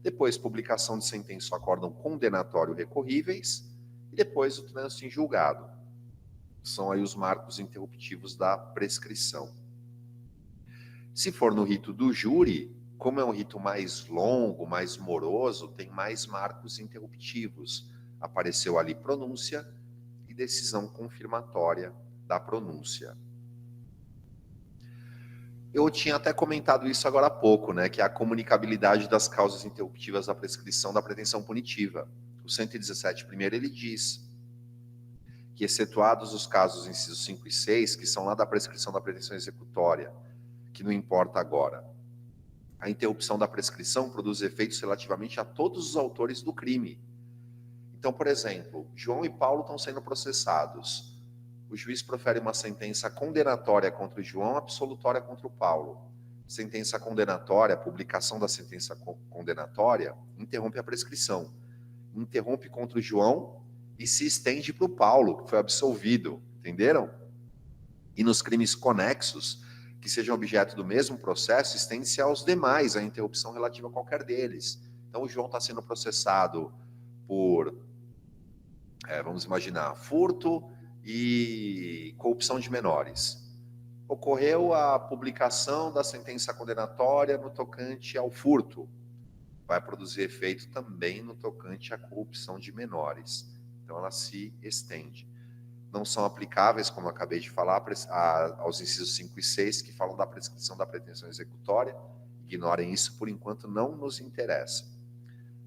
Depois, publicação de sentença ou acórdão condenatório recorríveis. E depois, o trânsito em julgado. São aí os marcos interruptivos da prescrição. Se for no rito do júri, como é um rito mais longo, mais moroso, tem mais marcos interruptivos. Apareceu ali pronúncia e decisão confirmatória da pronúncia. Eu tinha até comentado isso agora há pouco, né, que é a comunicabilidade das causas interruptivas da prescrição da pretensão punitiva. O 117, primeiro, ele diz que, excetuados os casos incisos 5 e 6, que são lá da prescrição da pretensão executória, que não importa agora, a interrupção da prescrição produz efeitos relativamente a todos os autores do crime. Então, por exemplo, João e Paulo estão sendo processados. O juiz profere uma sentença condenatória contra o João, absolutória contra o Paulo. Sentença condenatória, publicação da sentença condenatória, interrompe a prescrição. Interrompe contra o João e se estende para o Paulo, que foi absolvido. Entenderam? E nos crimes conexos, que sejam objeto do mesmo processo, estende-se aos demais, a interrupção relativa a qualquer deles. Então, o João está sendo processado por, vamos imaginar, furto e corrupção de menores. Ocorreu a publicação da sentença condenatória no tocante ao furto. Vai produzir efeito também no tocante à corrupção de menores. Então, ela se estende. Não são aplicáveis, como eu acabei de falar, aos incisos 5 e 6, que falam da prescrição da pretensão executória. Ignorem isso, por enquanto não nos interessa.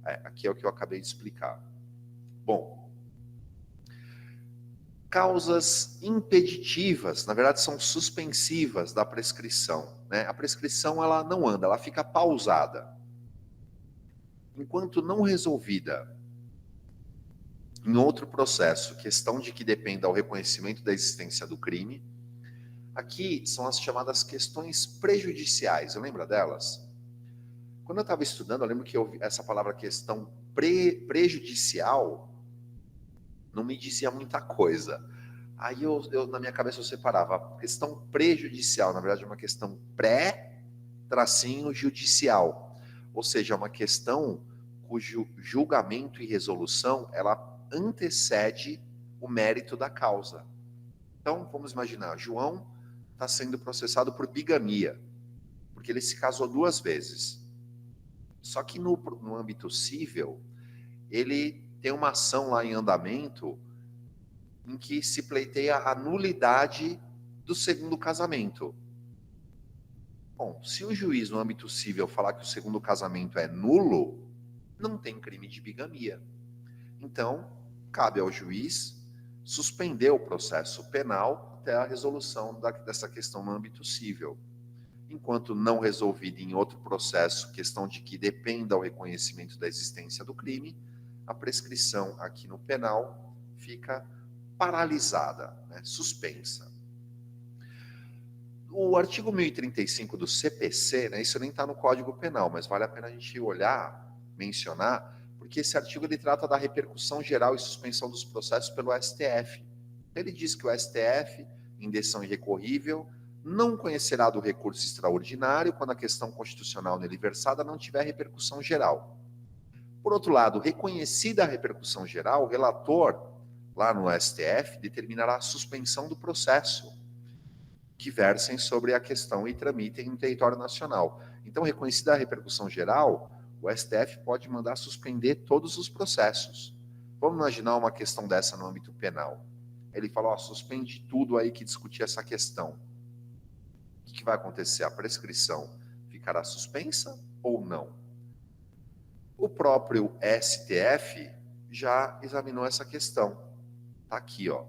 Aqui é o que eu acabei de explicar. Bom, causas impeditivas, na verdade são suspensivas da prescrição, né? A prescrição, ela não anda, ela fica pausada. Enquanto não resolvida em outro processo, questão de que dependa ao reconhecimento da existência do crime, aqui são as chamadas questões prejudiciais. Você lembra delas? Quando eu estava estudando, eu lembro que essa palavra questão prejudicial não me dizia muita coisa. Aí eu na minha cabeça eu separava a questão prejudicial, na verdade é uma questão pré-judicial, ou seja, uma questão cujo julgamento e resolução ela antecede o mérito da causa. Então, vamos imaginar, João está sendo processado por bigamia, porque ele se casou 2 vezes. Só que no âmbito civil, ele tem uma ação lá em andamento em que se pleiteia a nulidade do segundo casamento. Bom, se o juiz no âmbito civil falar que o segundo casamento é nulo, não tem crime de bigamia. Então, cabe ao juiz suspender o processo penal até a resolução dessa questão no âmbito civil. Enquanto não resolvida em outro processo, questão de que dependa o reconhecimento da existência do crime, a prescrição aqui no penal fica paralisada, né, suspensa. O artigo 1035 do CPC, né, isso nem está no Código Penal, mas vale a pena a gente olhar, mencionar, porque esse artigo ele trata da repercussão geral e suspensão dos processos pelo STF. Ele diz que o STF, em decisão irrecorrível, não conhecerá do recurso extraordinário quando a questão constitucional nele versada não tiver repercussão geral. Por outro lado, reconhecida a repercussão geral, o relator, lá no STF, determinará a suspensão do processo que versem sobre a questão e tramitem no território nacional. Então, reconhecida a repercussão geral, o STF pode mandar suspender todos os processos. Vamos imaginar uma questão dessa no âmbito penal. Ele fala, ó, suspende tudo aí que discutir essa questão. O que vai acontecer? A prescrição ficará suspensa ou não? O próprio STF já examinou essa questão. Está aqui, ó.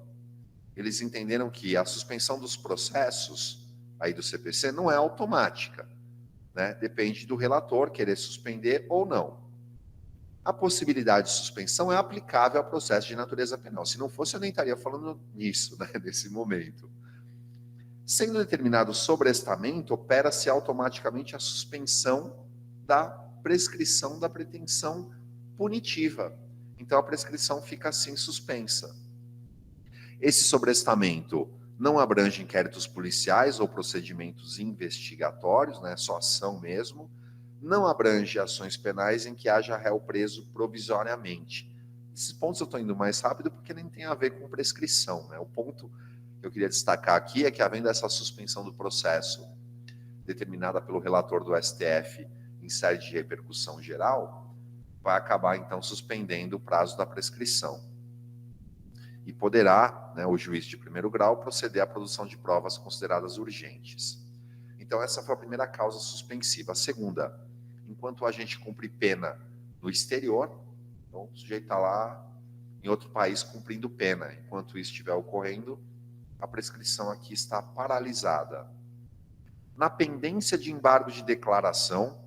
Eles entenderam que a suspensão dos processos aí do CPC não é automática, né? Depende do relator querer suspender ou não. A possibilidade de suspensão é aplicável ao processo de natureza penal. Se não fosse, eu nem estaria falando nisso, né, nesse momento. Sendo determinado o sobrestamento, opera-se automaticamente a suspensão da prescrição da pretensão punitiva. Então, a prescrição fica assim suspensa. Esse sobrestamento não abrange inquéritos policiais ou procedimentos investigatórios, né, só ação mesmo, não abrange ações penais em que haja réu preso provisoriamente. Esses pontos eu estou indo mais rápido porque nem tem a ver com prescrição, né? O ponto que eu queria destacar aqui é que, havendo essa suspensão do processo determinada pelo relator do STF em sede de repercussão geral, vai acabar, então, suspendendo o prazo da prescrição. E poderá, né, o juiz de primeiro grau proceder à produção de provas consideradas urgentes. Então, essa foi a primeira causa suspensiva. A segunda, enquanto o agente cumpre pena no exterior, então o sujeito está lá em outro país cumprindo pena. Enquanto isso estiver ocorrendo, a prescrição aqui está paralisada. Na pendência de embargo de declaração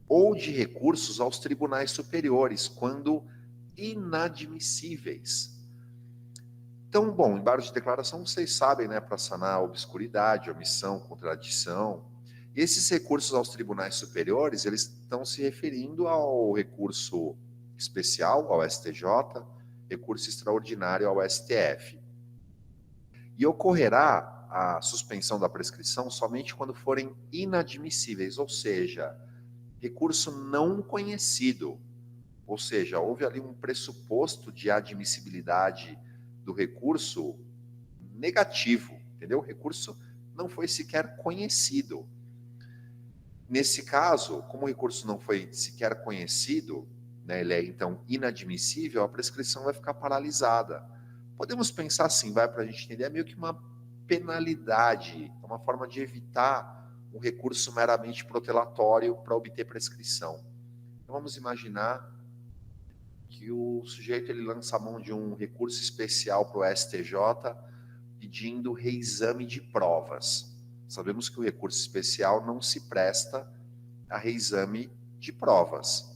ou de recursos aos tribunais superiores, quando inadmissíveis. Então, bom, embargo de declaração, vocês sabem, né, para sanar a obscuridade, omissão, contradição. E esses recursos aos tribunais superiores, eles estão se referindo ao recurso especial, ao STJ, recurso extraordinário ao STF. E ocorrerá a suspensão da prescrição somente quando forem inadmissíveis, ou seja, recurso não conhecido. Ou seja, houve ali um pressuposto de admissibilidade do recurso negativo, entendeu? O recurso não foi sequer conhecido. Nesse caso, como o recurso não foi sequer conhecido, né, ele é então inadmissível, a prescrição vai ficar paralisada. Podemos pensar assim, vai, para a gente entender, é meio que uma penalidade, uma forma de evitar um recurso meramente protelatório para obter prescrição. Então, vamos imaginar que o sujeito ele lança a mão de um recurso especial para o STJ pedindo reexame de provas. Sabemos que o recurso especial não se presta a reexame de provas.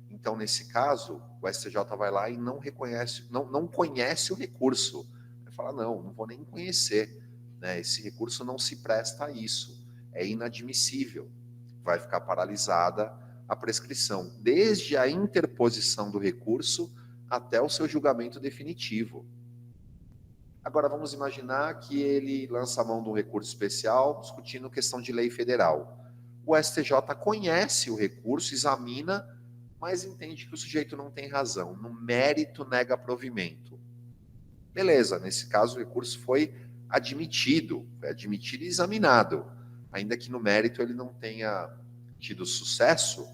Então, nesse caso, o STJ vai lá e não reconhece, não conhece o recurso. Vai falar, não vou nem conhecer, né? Esse recurso não se presta a isso, é inadmissível. Vai ficar paralisada a prescrição, desde a interposição do recurso até o seu julgamento definitivo. Agora, vamos imaginar que ele lança a mão de um recurso especial discutindo questão de lei federal. O STJ conhece o recurso, examina, mas entende que o sujeito não tem razão. No mérito, nega provimento. Beleza, nesse caso o recurso foi admitido e examinado. Ainda que no mérito ele não tenha tido sucesso,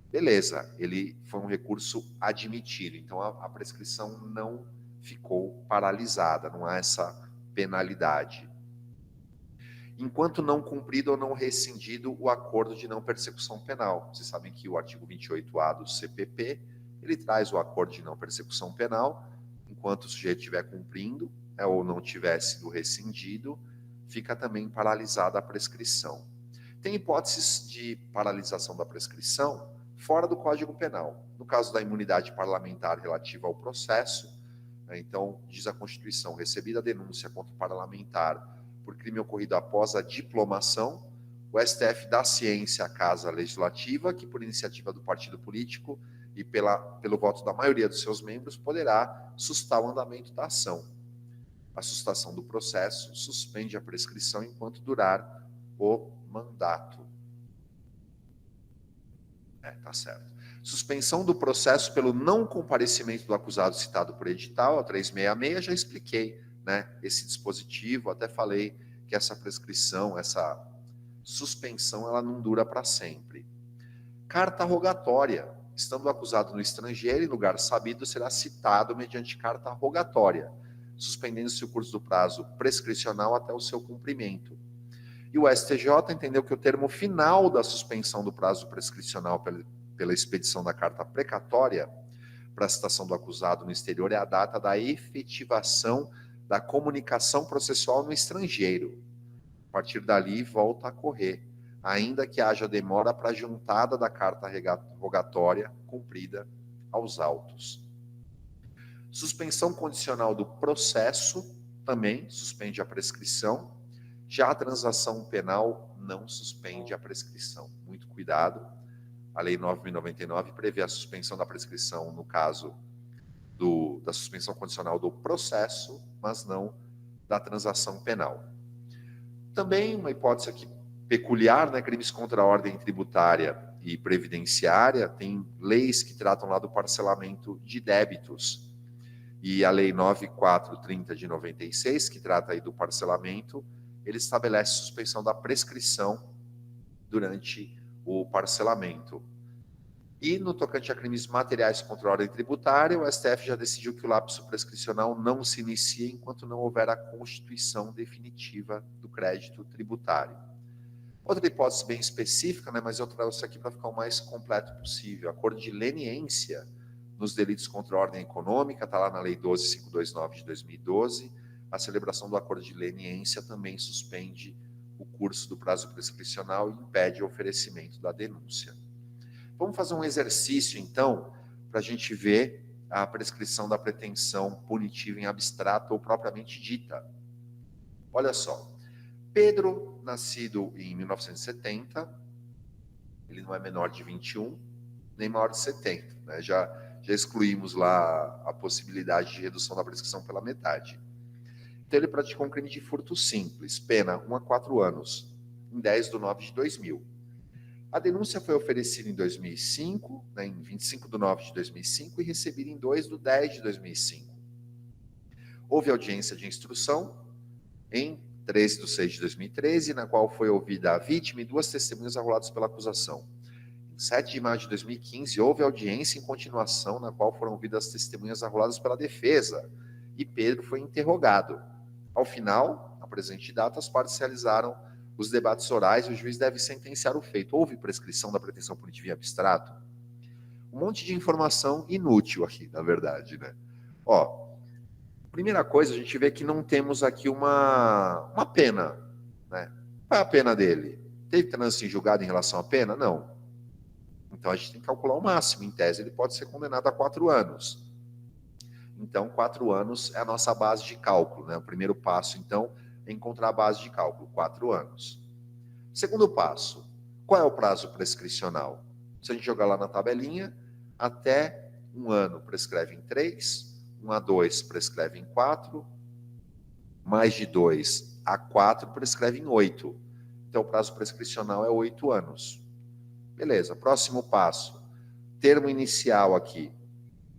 beleza, ele foi um recurso admitido, então a prescrição não ficou paralisada, não há essa penalidade. Enquanto não cumprido ou não rescindido o acordo de não persecução penal. Vocês sabem que o artigo 28A do CPP, ele traz o acordo de não persecução penal, enquanto o sujeito estiver cumprindo, ou não tiver sido rescindido, fica também paralisada a prescrição. Tem hipóteses de paralisação da prescrição fora do Código Penal. No caso da imunidade parlamentar relativa ao processo, né, então, diz a Constituição, recebida a denúncia contra o parlamentar por crime ocorrido após a diplomação, o STF dá ciência à Casa Legislativa, que por iniciativa do partido político e pelo voto da maioria dos seus membros, poderá sustar o andamento da ação. A sustação do processo suspende a prescrição enquanto durar o mandato. Tá certo. Suspensão do processo pelo não comparecimento do acusado citado por edital, a 366, já expliquei, né, esse dispositivo, até falei que essa prescrição, essa suspensão, ela não dura para sempre. Carta rogatória. Estando o acusado no estrangeiro, em lugar sabido, será citado mediante carta rogatória, suspendendo-se o curso do prazo prescricional até o seu cumprimento. E o STJ entendeu que o termo final da suspensão do prazo prescricional pela expedição da carta precatória para a citação do acusado no exterior é a data da efetivação da comunicação processual no estrangeiro. A partir dali, volta a correr, ainda que haja demora para a juntada da carta rogatória cumprida aos autos. Suspensão condicional do processo também suspende a prescrição. Já a transação penal não suspende a prescrição. Muito cuidado. A Lei 9.099 prevê a suspensão da prescrição no caso da suspensão condicional do processo, mas não da transação penal. Também uma hipótese aqui peculiar, né, crimes contra a ordem tributária e previdenciária, tem leis que tratam lá do parcelamento de débitos. E a Lei 9.430 de 96, que trata aí do parcelamento, ele estabelece suspensão da prescrição durante o parcelamento. E no tocante a crimes materiais contra a ordem tributária, o STF já decidiu que o lapso prescricional não se inicia enquanto não houver a constituição definitiva do crédito tributário. Outra hipótese bem específica, né, mas eu trouxe aqui para ficar o mais completo possível, acordo de leniência nos delitos contra a ordem econômica, está lá na Lei 12.529 de 2012, a celebração do acordo de leniência também suspende o curso do prazo prescricional e impede o oferecimento da denúncia. Vamos fazer um exercício, então, para a gente ver a prescrição da pretensão punitiva em abstrato ou propriamente dita. Olha só, Pedro, nascido em 1970, ele não é menor de 21, nem maior de 70, né? Já excluímos lá a possibilidade de redução da prescrição pela metade. Então, ele praticou um crime de furto simples, pena 1 a 4 anos, em 10 de 9 de 2000. A denúncia foi oferecida em 2005, né, em 25 de 9 de 2005, e recebida em 2 de 10 de 2005. Houve audiência de instrução em 13 de 6 de 2013, na qual foi ouvida a vítima e 2 testemunhas arroladas pela acusação. Em 7 de maio de 2015, houve audiência em continuação, na qual foram ouvidas as testemunhas arroladas pela defesa, e Pedro foi interrogado. Ao final, na presente data, as partes realizaram os debates orais e o juiz deve sentenciar o feito. Houve prescrição da pretensão punitiva em abstrato? Um monte de informação inútil aqui, na verdade, né? Ó, primeira coisa, a gente vê que não temos aqui uma pena, né? Qual é a pena dele? Teve trânsito em julgado em relação à pena? Não. Então, a gente tem que calcular o máximo. Em tese, ele pode ser condenado a 4 anos. Então, 4 anos é a nossa base de cálculo, né? O primeiro passo, então, é encontrar a base de cálculo, 4 anos. Segundo passo, qual é o prazo prescricional? Se a gente jogar lá na tabelinha, até 1 ano prescreve em 3, 1 a 2 prescreve em 4, mais de 2 a 4 prescreve em 8. Então, o prazo prescricional é 8 anos. Beleza, próximo passo. Termo inicial aqui,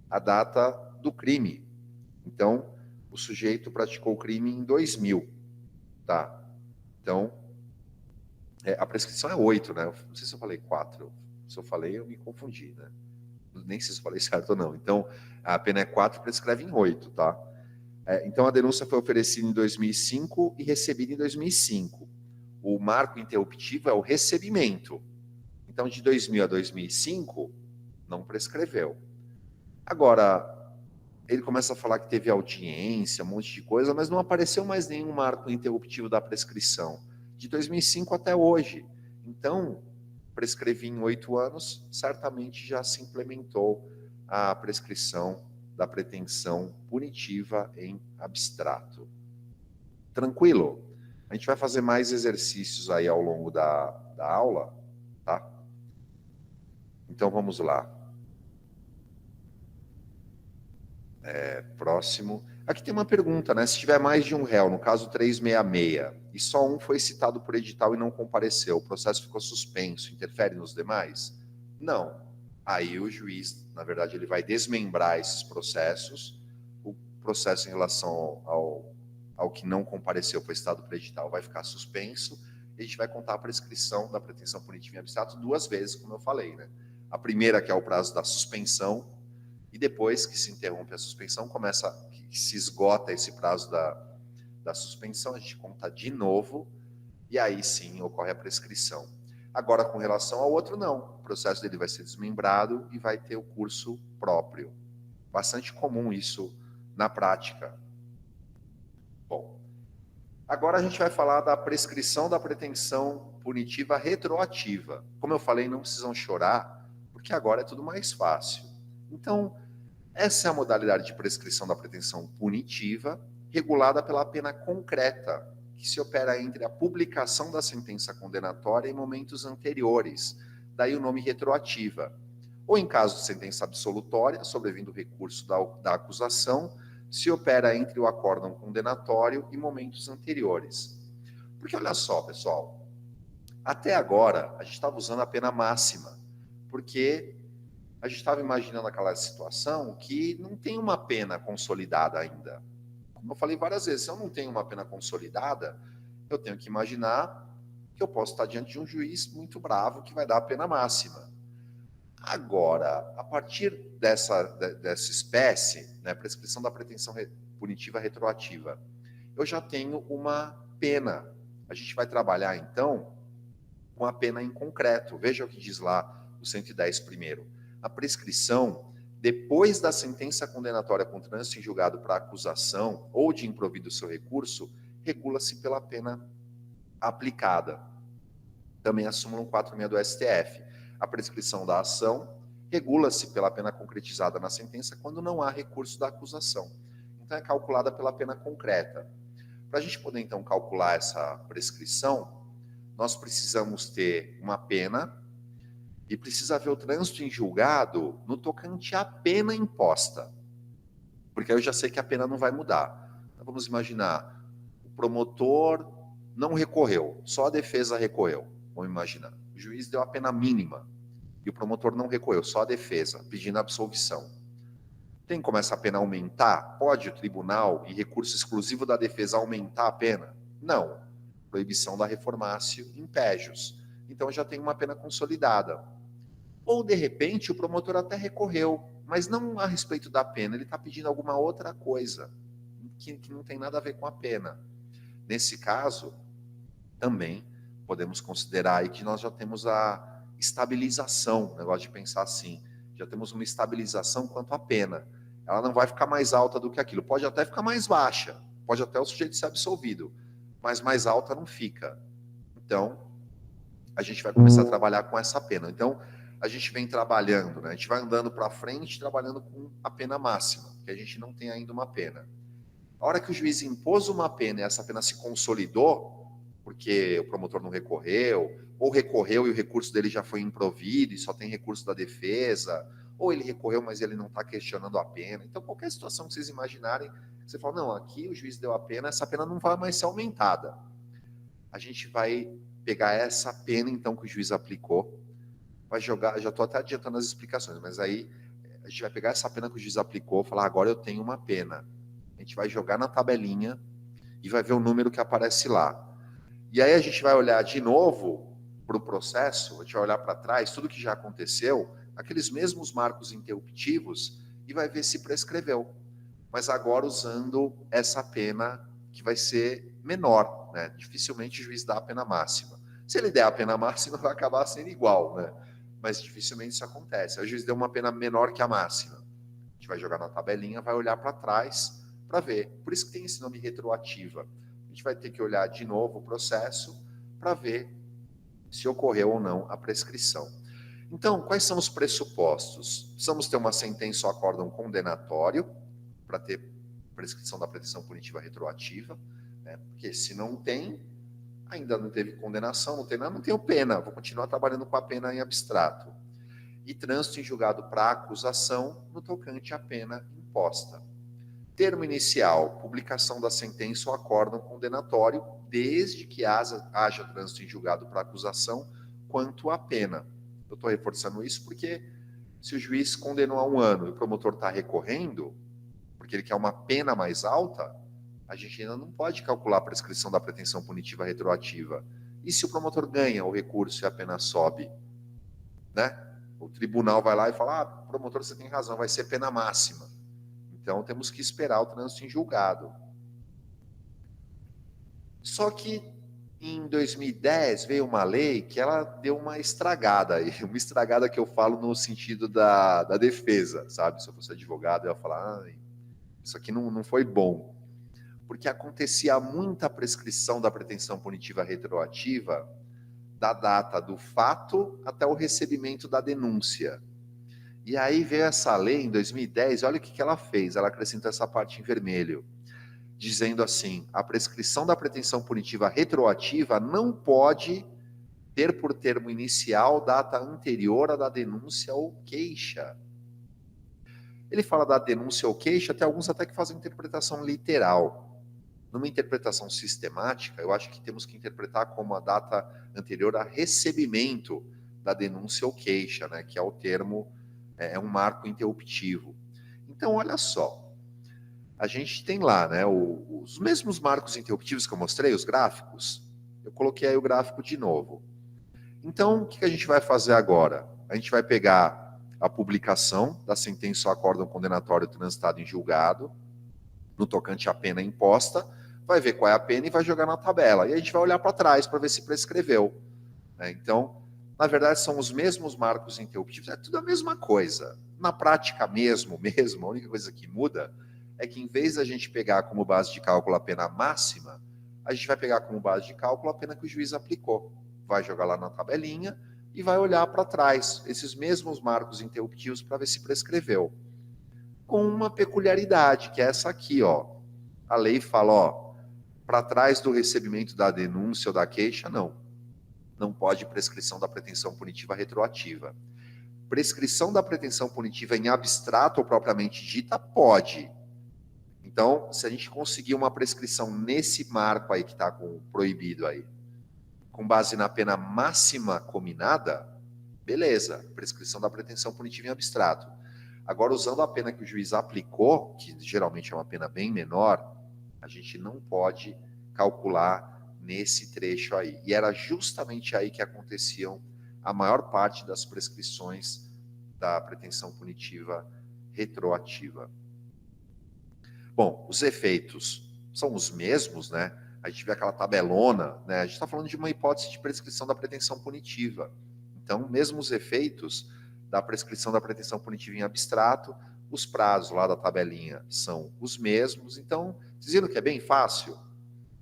a data do crime. Então, o sujeito praticou o crime em 2000. Tá? Então, a prescrição é 8, né? Não sei se eu falei 4. Se eu falei, eu me confundi, né? Nem sei se eu falei certo ou não. Então, a pena é 4, prescreve em 8, tá? Então, a denúncia foi oferecida em 2005 e recebida em 2005. O marco interruptivo é o recebimento. Então, de 2000 a 2005, não prescreveu. Agora, ele começa a falar que teve audiência, um monte de coisa, mas não apareceu mais nenhum marco interruptivo da prescrição, de 2005 até hoje. Então, prescrevi em 8 anos, certamente já se implementou a prescrição da pretensão punitiva em abstrato. Tranquilo? A gente vai fazer mais exercícios aí ao longo da aula, tá? Então, vamos lá. Próximo. Aqui tem uma pergunta, né? Se tiver mais de um réu, no caso 366, e só um foi citado por edital e não compareceu, o processo ficou suspenso, interfere nos demais? Não. Aí o juiz, na verdade, ele vai desmembrar esses processos. O processo em relação ao que não compareceu, foi citado por edital, vai ficar suspenso. E a gente vai contar a prescrição da pretensão punitiva em abstrato 2 vezes, como eu falei, né? A primeira, que é o prazo da suspensão, e depois que se interrompe a suspensão, que se esgota esse prazo da suspensão, a gente conta de novo, e aí sim ocorre a prescrição. Agora, com relação ao outro, não. O processo dele vai ser desmembrado e vai ter o curso próprio. Bastante comum isso na prática. Bom, agora a gente vai falar da prescrição da pretensão punitiva retroativa. Como eu falei, não precisam chorar, porque agora é tudo mais fácil. Então, essa é a modalidade de prescrição da pretensão punitiva, regulada pela pena concreta, que se opera entre a publicação da sentença condenatória e momentos anteriores, daí o nome retroativa. Ou em caso de sentença absolutória, sobrevindo o recurso da acusação, se opera entre o acórdão condenatório e momentos anteriores. Porque olha só, pessoal, até agora a gente estava usando a pena máxima, porque a gente estava imaginando aquela situação que não tem uma pena consolidada ainda. Como eu falei várias vezes, se eu não tenho uma pena consolidada, eu tenho que imaginar que eu posso estar diante de um juiz muito bravo que vai dar a pena máxima. Agora, a partir dessa espécie, né, prescrição da pretensão punitiva retroativa, eu já tenho uma pena. A gente vai trabalhar, então, com a pena em concreto. Veja o que diz lá o 110 primeiro. A prescrição, depois da sentença condenatória com trânsito em julgado para acusação ou de improvido do seu recurso, regula-se pela pena aplicada. Também a súmula 146 do STF. A prescrição da ação regula-se pela pena concretizada na sentença quando não há recurso da acusação. Então é calculada pela pena concreta. Para a gente poder, então, calcular essa prescrição, nós precisamos ter uma pena e precisa haver o trânsito em julgado no tocante à pena imposta. Porque aí eu já sei que a pena não vai mudar. Então, vamos imaginar, o promotor não recorreu, só a defesa recorreu. Vamos imaginar, o juiz deu a pena mínima e o promotor não recorreu, só a defesa, pedindo absolvição. Tem como essa pena aumentar? Pode o tribunal, em recurso exclusivo da defesa, aumentar a pena? Não. Proibição da reformácio in pejus. Então já tem uma pena consolidada. Ou, de repente, o promotor até recorreu, mas não a respeito da pena, ele está pedindo alguma outra coisa, que não tem nada a ver com a pena. Nesse caso, também podemos considerar aí que nós já temos a estabilização, negócio de pensar assim, já temos uma estabilização quanto à pena. Ela não vai ficar mais alta do que aquilo, pode até ficar mais baixa, pode até o sujeito ser absolvido, mas mais alta não fica. Então, a gente vai começar a trabalhar com essa pena. Então, a gente vem trabalhando, né? A gente vai andando para frente, trabalhando com a pena máxima, que a gente não tem ainda uma pena. A hora que o juiz impôs uma pena e essa pena se consolidou, porque o promotor não recorreu, ou recorreu e o recurso dele já foi improvido e só tem recurso da defesa, ou ele recorreu, mas ele não está questionando a pena. Então, qualquer situação que vocês imaginarem, você fala, não, aqui o juiz deu a pena, essa pena não vai mais ser aumentada. A gente vai pegar essa pena, então, que o juiz aplicou, vai jogar, já estou até adiantando as explicações, mas aí a gente vai pegar essa pena que o juiz aplicou, falar, agora eu tenho uma pena. A gente vai jogar na tabelinha e vai ver o número que aparece lá. E aí a gente vai olhar de novo para o processo, a gente vai olhar para trás, tudo que já aconteceu, aqueles mesmos marcos interruptivos, e vai ver se prescreveu. Mas agora usando essa pena que vai ser menor, né? Dificilmente o juiz dá a pena máxima. Se ele der a pena máxima, vai acabar sendo igual, né? Mas dificilmente isso acontece. O juiz deu uma pena menor que a máxima. A gente vai jogar na tabelinha, vai olhar para trás para ver. Por isso que tem esse nome retroativa. A gente vai ter que olhar de novo o processo para ver se ocorreu ou não a prescrição. Então, quais são os pressupostos? Precisamos ter uma sentença ou acórdão condenatório para ter prescrição da pretensão punitiva retroativa, né? Porque se não tem, ainda não teve condenação, não tem nada, não tenho pena, vou continuar trabalhando com a pena em abstrato. E trânsito em julgado para acusação no tocante à pena imposta. Termo inicial, publicação da sentença ou acórdão condenatório, desde que haja trânsito em julgado para acusação quanto à pena. Eu estou reforçando isso porque se o juiz condenou a 1 ano e o promotor está recorrendo, porque ele quer uma pena mais alta, a gente ainda não pode calcular a prescrição da pretensão punitiva retroativa. E se o promotor ganha o recurso e a pena sobe? Né? O tribunal vai lá e fala, promotor, você tem razão, vai ser pena máxima. Então, temos que esperar o trânsito em julgado. Só que, em 2010, veio uma lei que ela deu uma estragada aí. Uma estragada que eu falo no sentido da defesa, sabe? Se eu fosse advogado, eu ia falar, isso aqui não foi bom. Porque acontecia muita prescrição da pretensão punitiva retroativa da data do fato até o recebimento da denúncia. E aí veio essa lei em 2010, olha o que ela fez, ela acrescentou essa parte em vermelho, dizendo assim, a prescrição da pretensão punitiva retroativa não pode ter por termo inicial data anterior à da denúncia ou queixa. Ele fala da denúncia ou queixa, até alguns até que fazem interpretação literal. Numa interpretação sistemática, eu acho que temos que interpretar como a data anterior a recebimento da denúncia ou queixa, né, que é o termo, é um marco interruptivo. Então, olha só, a gente tem lá, né, os mesmos marcos interruptivos que eu mostrei, os gráficos, eu coloquei aí o gráfico de novo. Então, o que a gente vai fazer agora? A gente vai pegar a publicação da sentença ou acórdão condenatório transitado em julgado, no tocante à pena imposta, vai ver qual é a pena e vai jogar na tabela. E a gente vai olhar para trás para ver se prescreveu. Né? Então, na verdade, são os mesmos marcos interruptivos, é tudo a mesma coisa. Na prática mesmo, a única coisa que muda é que em vez da gente pegar como base de cálculo a pena máxima, a gente vai pegar como base de cálculo a pena que o juiz aplicou. Vai jogar lá na tabelinha e vai olhar para trás, esses mesmos marcos interruptivos para ver se prescreveu. Com uma peculiaridade, que é essa aqui, ó. A lei fala, ó, para trás do recebimento da denúncia ou da queixa, não pode prescrição da pretensão punitiva retroativa. Prescrição da pretensão punitiva em abstrato ou propriamente dita, pode. Então, se a gente conseguir uma prescrição nesse marco aí que está com proibido aí, com base na pena máxima cominada, beleza, prescrição da pretensão punitiva em abstrato. Agora, usando a pena que o juiz aplicou, que geralmente é uma pena bem menor, a gente não pode calcular nesse trecho aí. E era justamente aí que aconteciam a maior parte das prescrições da pretensão punitiva retroativa. Bom, os efeitos são os mesmos, né? A gente vê aquela tabelona, né? A gente está falando de uma hipótese de prescrição da pretensão punitiva. Então, mesmo os efeitos da prescrição da pretensão punitiva em abstrato, os prazos lá da tabelinha são os mesmos. Então, dizendo que é bem fácil,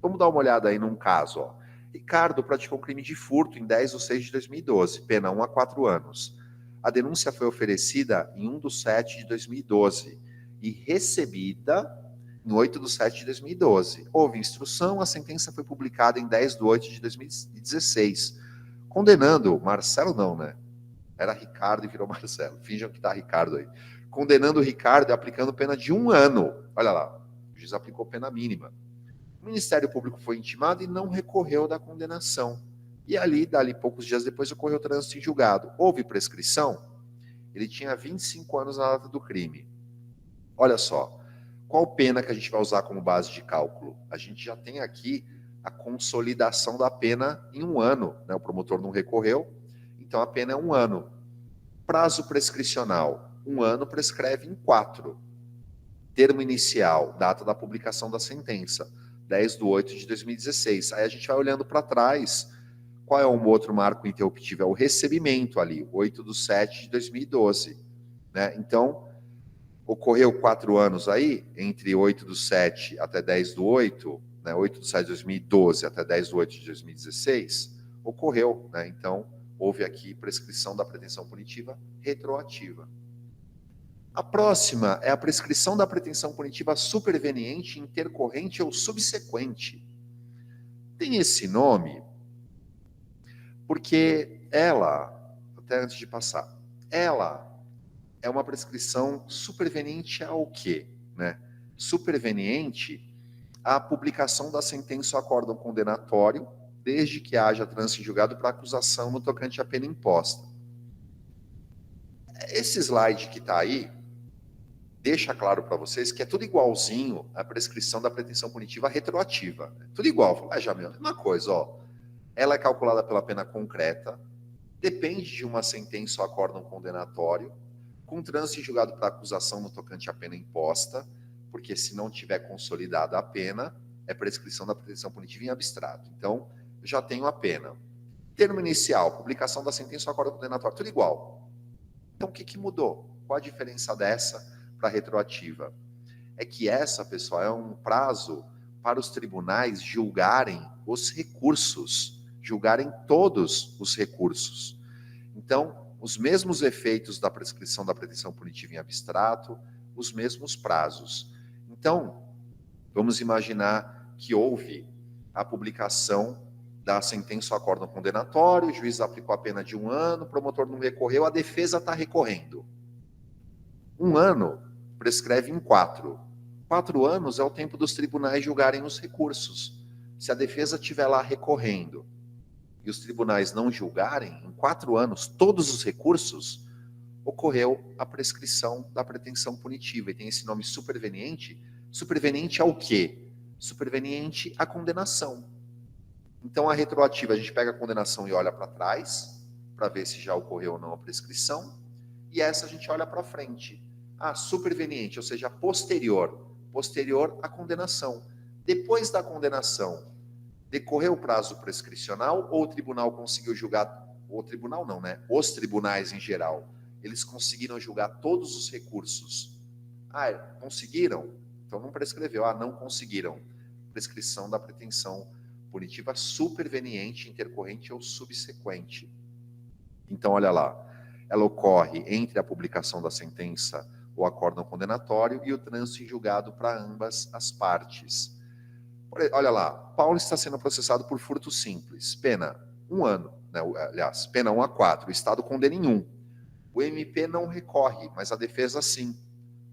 vamos dar uma olhada aí num caso. Ó. Ricardo praticou um crime de furto em 10/6/2012, pena 1 a 4 anos. A denúncia foi oferecida em 1/7/2012 e recebida em 8/7/2012. Houve instrução, a sentença foi publicada em 10/8/2016, condenando, Marcelo não, né? Era Ricardo e virou Marcelo. Finjam que tá Ricardo aí. Condenando o Ricardo e aplicando pena de 1 ano. Olha lá, o juiz aplicou pena mínima. O Ministério Público foi intimado e não recorreu da condenação. E ali, dali poucos dias depois, ocorreu o trânsito em julgado. Houve prescrição? Ele tinha 25 anos na data do crime. Olha só, qual pena que a gente vai usar como base de cálculo? A gente já tem aqui a consolidação da pena em 1 ano. Né? O promotor não recorreu, então a pena é 1 ano. Prazo prescricional, 1 ano prescreve em 4. Termo inicial, data da publicação da sentença, 10/8/2016. Aí a gente vai olhando para trás, qual é um outro marco interruptivo? É o recebimento ali, 8/7/2012. Né? Então, Ocorreu 4 anos aí, entre 8/7 até 10/8, né, 8/7 de 2012 até 10/8 de 2016, ocorreu, né? Então, houve aqui prescrição da pretensão punitiva retroativa. A próxima é a prescrição da pretensão punitiva superveniente, intercorrente ou subsequente. Tem esse nome porque ela, até antes de passar, ela é uma prescrição superveniente ao quê? Né? Superveniente à publicação da sentença ou acórdão condenatório, desde que haja trânsito em julgado para acusação no tocante à pena imposta. Esse slide que está aí deixa claro para vocês que é tudo igualzinho à prescrição da pretensão punitiva retroativa. Tudo igual. Já, meu, uma coisa, ó. Ela é calculada pela pena concreta, depende de uma sentença ou acórdão condenatório, com trânsito em julgado para acusação no tocante à pena imposta, porque se não tiver consolidada a pena, é prescrição da pretensão punitiva em abstrato. Então, eu já tenho a pena. Termo inicial, publicação da sentença ou acórdão condenatório, tudo igual. Então, o que mudou? Qual a diferença dessa para a retroativa? É que essa, pessoal, é um prazo para os tribunais julgarem os recursos, julgarem todos os recursos. Então, os mesmos efeitos da prescrição da pretensão punitiva em abstrato, os mesmos prazos. Então, vamos imaginar que houve a publicação da sentença ou acórdão condenatório, o juiz aplicou a pena de 1 ano, o promotor não recorreu, a defesa está recorrendo. 1 ano prescreve em 4. 4 anos é o tempo dos tribunais julgarem os recursos. Se a defesa estiver lá recorrendo e os tribunais não julgarem, em 4 anos, todos os recursos, ocorreu a prescrição da pretensão punitiva. E tem esse nome superveniente. Superveniente ao quê? Superveniente à condenação. Então, a retroativa, a gente pega a condenação e olha para trás, para ver se já ocorreu ou não a prescrição. E essa a gente olha para frente. A superveniente, ou seja, posterior à condenação. Depois da condenação, decorreu o prazo prescricional ou o tribunal conseguiu julgar, ou o tribunal não, né? Os tribunais em geral, eles conseguiram julgar todos os recursos. Ah, conseguiram? Então não prescreveu. Ah, não conseguiram. Prescrição da pretensão punitiva superveniente, intercorrente ou subsequente. Então, olha lá, ela ocorre entre a publicação da sentença ou acórdão condenatório e o trânsito em julgado para ambas as partes. Olha lá, Paulo está sendo processado por furto simples, pena 1 ano, né? Aliás, pena 1 a 4, o Estado condena em 1. O MP não recorre, mas a defesa sim.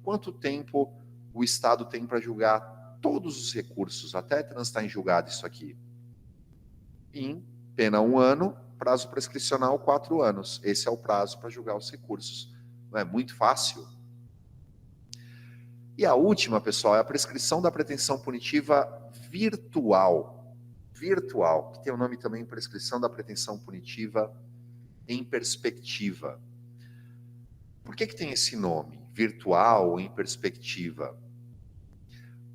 Quanto tempo o Estado tem para julgar todos os recursos, até transitar em julgado isso aqui? Em pena 1 ano, prazo prescricional 4 anos. Esse é o prazo para julgar os recursos. Não é muito fácil? E a última, pessoal, é a prescrição da pretensão punitiva virtual. Virtual, que tem o nome também prescrição da pretensão punitiva em perspectiva. Por que tem esse nome, virtual ou em perspectiva?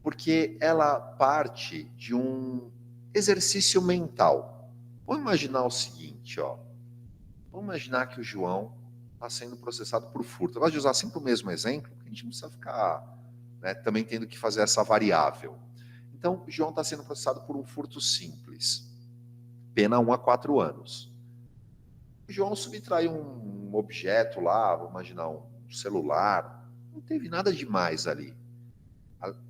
Porque ela parte de um exercício mental. Vamos imaginar o seguinte, ó. Vamos imaginar que o João está sendo processado por furto. Eu gosto de usar sempre o mesmo exemplo, porque a gente não precisa ficar, né, também tendo que fazer essa variável. Então, o João está sendo processado por um furto simples. Pena 1 a 4 anos. O João subtraiu um objeto lá, vamos imaginar um celular. Não teve nada demais ali.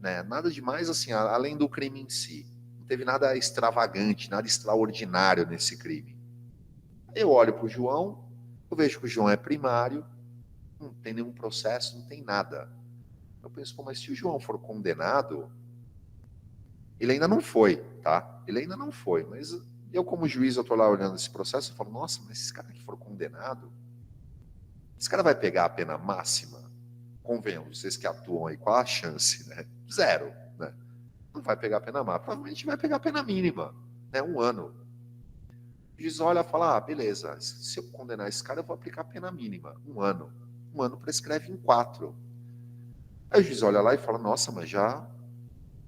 Né? Nada demais, assim, além do crime em si. Não teve nada extravagante, nada extraordinário nesse crime. Eu olho para o João, eu vejo que o João é primário, não tem nenhum processo, não tem nada. Eu penso, pô, mas se o João for condenado, ele ainda não foi, tá? Ele ainda não foi, mas eu como juiz, eu tô lá olhando esse processo, eu falo, nossa, mas esse cara que for condenado, esse cara vai pegar a pena máxima? Convenhamos, vocês que atuam aí, qual a chance, né? 0, né? Não vai pegar a pena máxima, provavelmente vai pegar a pena mínima, né? 1 ano. O juiz olha e fala, ah, beleza, se eu condenar esse cara, eu vou aplicar a pena mínima, 1 ano. 1 ano prescreve em 4. Aí o juiz olha lá e fala, nossa, mas já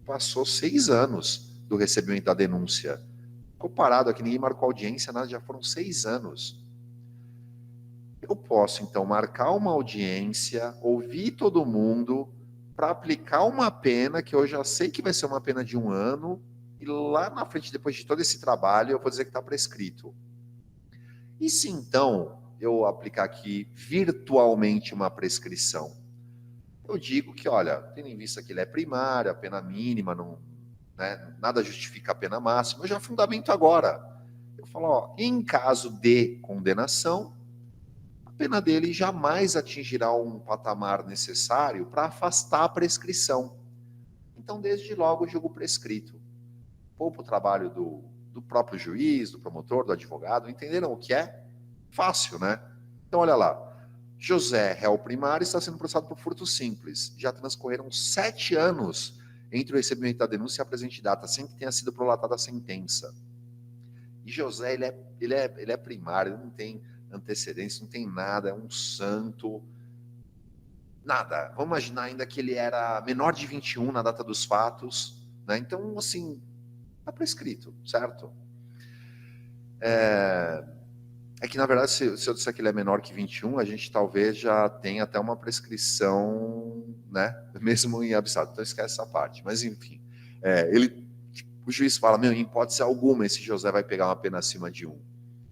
passou 6 anos do recebimento da denúncia. Ficou parado aqui, ninguém marcou audiência, nada, já foram 6 anos. eu posso, então, marcar uma audiência, ouvir todo mundo, para aplicar uma pena que eu já sei que vai ser uma pena de 1 ano, e lá na frente, depois de todo esse trabalho, eu vou dizer que está prescrito. E se, então, eu aplicar aqui virtualmente uma prescrição? Eu digo que, olha, tendo em vista que ele é primário, a pena mínima, não, né, nada justifica a pena máxima, eu já fundamento agora. Eu falo, ó, em caso de condenação, a pena dele jamais atingirá um patamar necessário para afastar a prescrição. Então, desde logo, eu julgo prescrito. Poupa o trabalho do próprio juiz, do promotor, do advogado. Entenderam o que é? Fácil, né? Então, olha lá. José, réu primário, está sendo processado por furto simples. Já transcorreram 7 anos entre o recebimento da denúncia e a presente data, sem que tenha sido prolatada a sentença. E José, ele é primário, ele não tem antecedência, não tem nada, é um santo. Nada. Vamos imaginar ainda que ele era menor de 21 na data dos fatos, né? Então, assim, está prescrito, certo? É que, na verdade, se eu disser que ele é menor que 21, a gente talvez já tenha até uma prescrição, né? Mesmo em abstrato. Então, esquece essa parte. Mas, enfim, o juiz fala, meu, em hipótese alguma, esse José vai pegar uma pena acima de 1.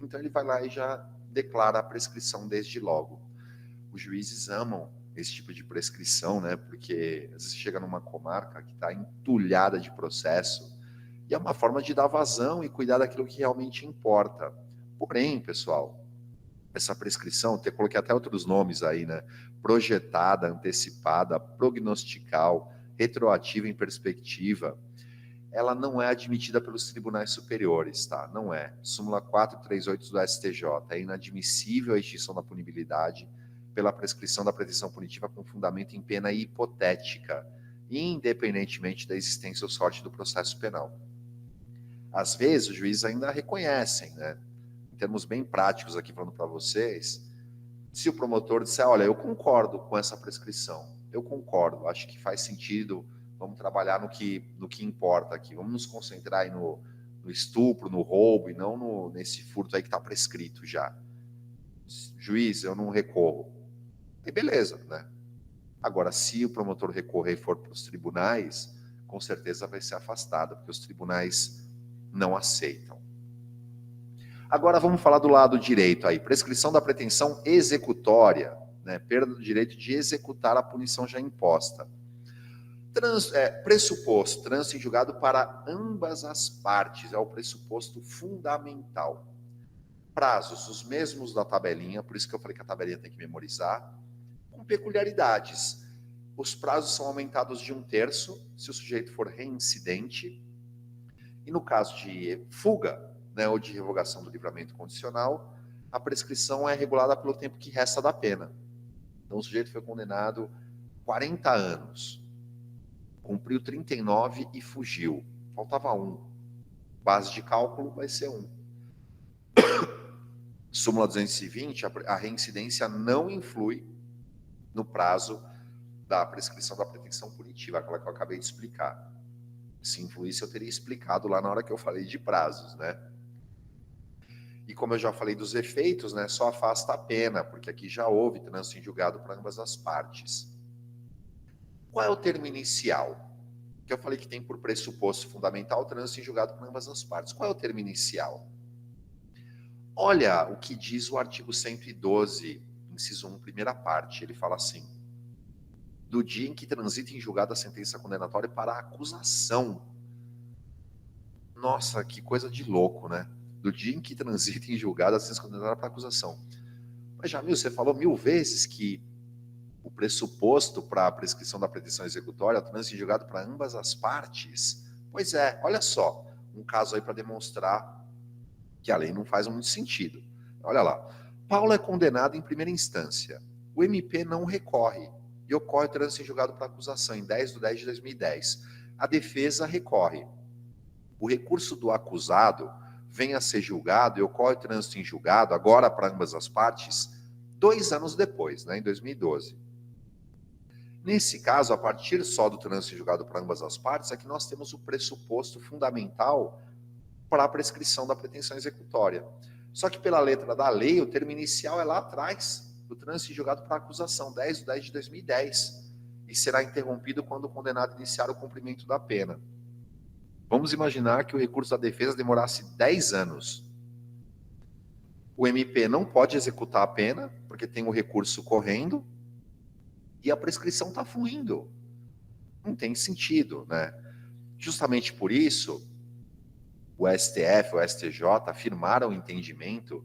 Então, ele vai lá e já declara a prescrição desde logo. Os juízes amam esse tipo de prescrição, né? Porque às vezes chega numa comarca que está entulhada de processo e é uma forma de dar vazão e cuidar daquilo que realmente importa. Porém, pessoal, essa prescrição, eu coloquei até outros nomes aí, né? Projetada, antecipada, prognostical, retroativa em perspectiva, ela não é admitida pelos tribunais superiores, tá? Não é. Súmula 438 do STJ. É inadmissível a extinção da punibilidade pela prescrição da pretensão punitiva com fundamento em pena hipotética, independentemente da existência ou sorte do processo penal. Às vezes, os juízes ainda reconhecem, né? Em termos bem práticos aqui falando para vocês, se o promotor disser, olha, eu concordo com essa prescrição, eu concordo, acho que faz sentido, vamos trabalhar no que importa aqui, vamos nos concentrar aí no estupro, no roubo, e não nesse furto aí que está prescrito já. Juiz, eu não recorro. E beleza, né? Agora, se o promotor recorrer e for para os tribunais, com certeza vai ser afastado, porque os tribunais não aceitam. Agora vamos falar do lado direito aí, prescrição da pretensão executória, né? Perda do direito de executar a punição já imposta. Pressuposto, trânsito em julgado para ambas as partes, é o pressuposto fundamental. Prazos, os mesmos da tabelinha, por isso que eu falei que a tabelinha tem que memorizar, com peculiaridades. Os prazos são aumentados de 1/3 se o sujeito for reincidente, e no caso de fuga, né, ou de revogação do livramento condicional, a prescrição é regulada pelo tempo que resta da pena. Então, o sujeito foi condenado 40 anos, cumpriu 39 e fugiu. Faltava 1. Base de cálculo vai ser 1. Súmula 220, a reincidência não influi no prazo da prescrição da pretensão punitiva, aquela que eu acabei de explicar. Se influísse, eu teria explicado lá na hora que eu falei de prazos, né? E como eu já falei dos efeitos, né, só afasta a pena, porque aqui já houve trânsito em julgado para ambas as partes. Qual é o termo inicial? Que eu falei que tem por pressuposto fundamental trânsito em julgado para ambas as partes. Qual é o termo inicial? Olha o que diz o artigo 112, inciso 1, primeira parte. Ele fala assim: do dia em que transita em julgado a sentença condenatória para a acusação. Nossa, que coisa de louco, né? Do dia em que transita em julgado a sentença condenatória para a acusação. Mas, Jamil, você falou 1000 vezes que o pressuposto para a prescrição da pretensão executória é o trânsito em julgado para ambas as partes. Pois é, olha só, um caso aí para demonstrar que a lei não faz muito sentido. Olha lá, Paulo é condenado em primeira instância. O MP não recorre e ocorre o trânsito em julgado para acusação em 10/10/2010. A defesa recorre. O recurso do acusado vem a ser julgado e ocorre o trânsito em julgado, agora para ambas as partes, 2 anos depois, né, em 2012. Nesse caso, a partir só do trânsito em julgado para ambas as partes, é que nós temos o pressuposto fundamental para a prescrição da pretensão executória. Só que pela letra da lei, o termo inicial é lá atrás. do trânsito em julgado para acusação, 10/10 de 2010, e será interrompido quando o condenado iniciar o cumprimento da pena. Vamos imaginar que o recurso da defesa demorasse 10 anos. O MP não pode executar a pena, porque tem o recurso correndo, e a prescrição está fluindo. Não tem sentido, né? Justamente por isso, o STF, o STJ afirmaram o entendimento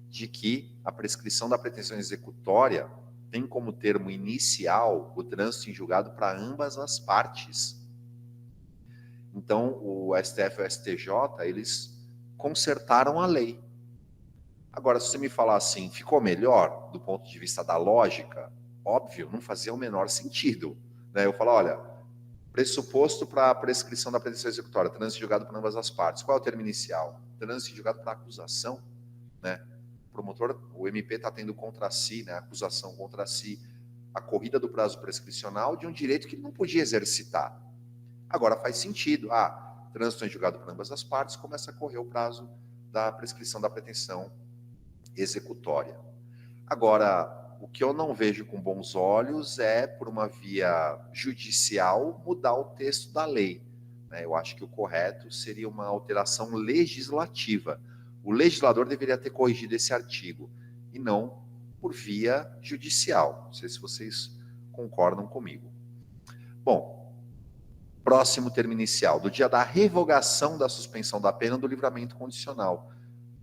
de que a prescrição da pretensão executória tem como termo inicial o trânsito em julgado para ambas as partes. Então, o STF e o STJ, eles consertaram a lei. Agora, se você me falar assim, ficou melhor do ponto de vista da lógica, óbvio, não fazia o menor sentido, né? Eu falo, olha, pressuposto para a prescrição da pretensão executória, trânsito julgado por ambas as partes. Qual é o termo inicial? Trânsito julgado para acusação, né? O promotor, o MP está tendo contra si, né, a acusação contra si, a corrida do prazo prescricional de um direito que ele não podia exercitar. Agora faz sentido. Trânsito em julgado por ambas as partes, começa a correr o prazo da prescrição da pretensão executória. Agora, o que eu não vejo com bons olhos é, por uma via judicial, mudar o texto da lei. Eu acho que o correto seria uma alteração legislativa. O legislador deveria ter corrigido esse artigo, e não por via judicial. Não sei se vocês concordam comigo. Bom, próximo termo inicial, do dia da revogação da suspensão da pena do livramento condicional.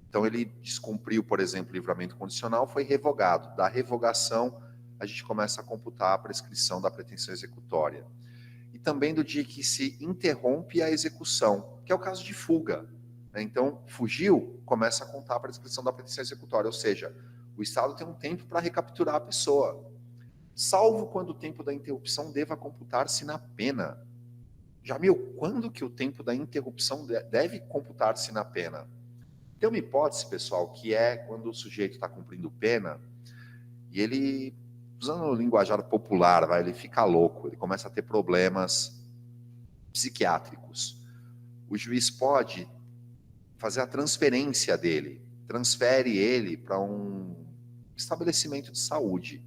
Então, ele descumpriu, por exemplo, o livramento condicional, foi revogado. Da revogação, a gente começa a computar a prescrição da pretensão executória. E também do dia que se interrompe a execução, que é o caso de fuga. Então, fugiu, começa a contar a prescrição da pretensão executória, ou seja, o Estado tem um tempo para recapturar a pessoa, salvo quando o tempo da interrupção deva computar-se na pena. Jamil, quando que o tempo da interrupção deve computar-se na pena? Tem uma hipótese, pessoal, que é quando o sujeito está cumprindo pena e ele, usando o linguajar popular, ele fica louco, ele começa a ter problemas psiquiátricos. O juiz pode fazer a transferência dele, transfere ele para um estabelecimento de saúde.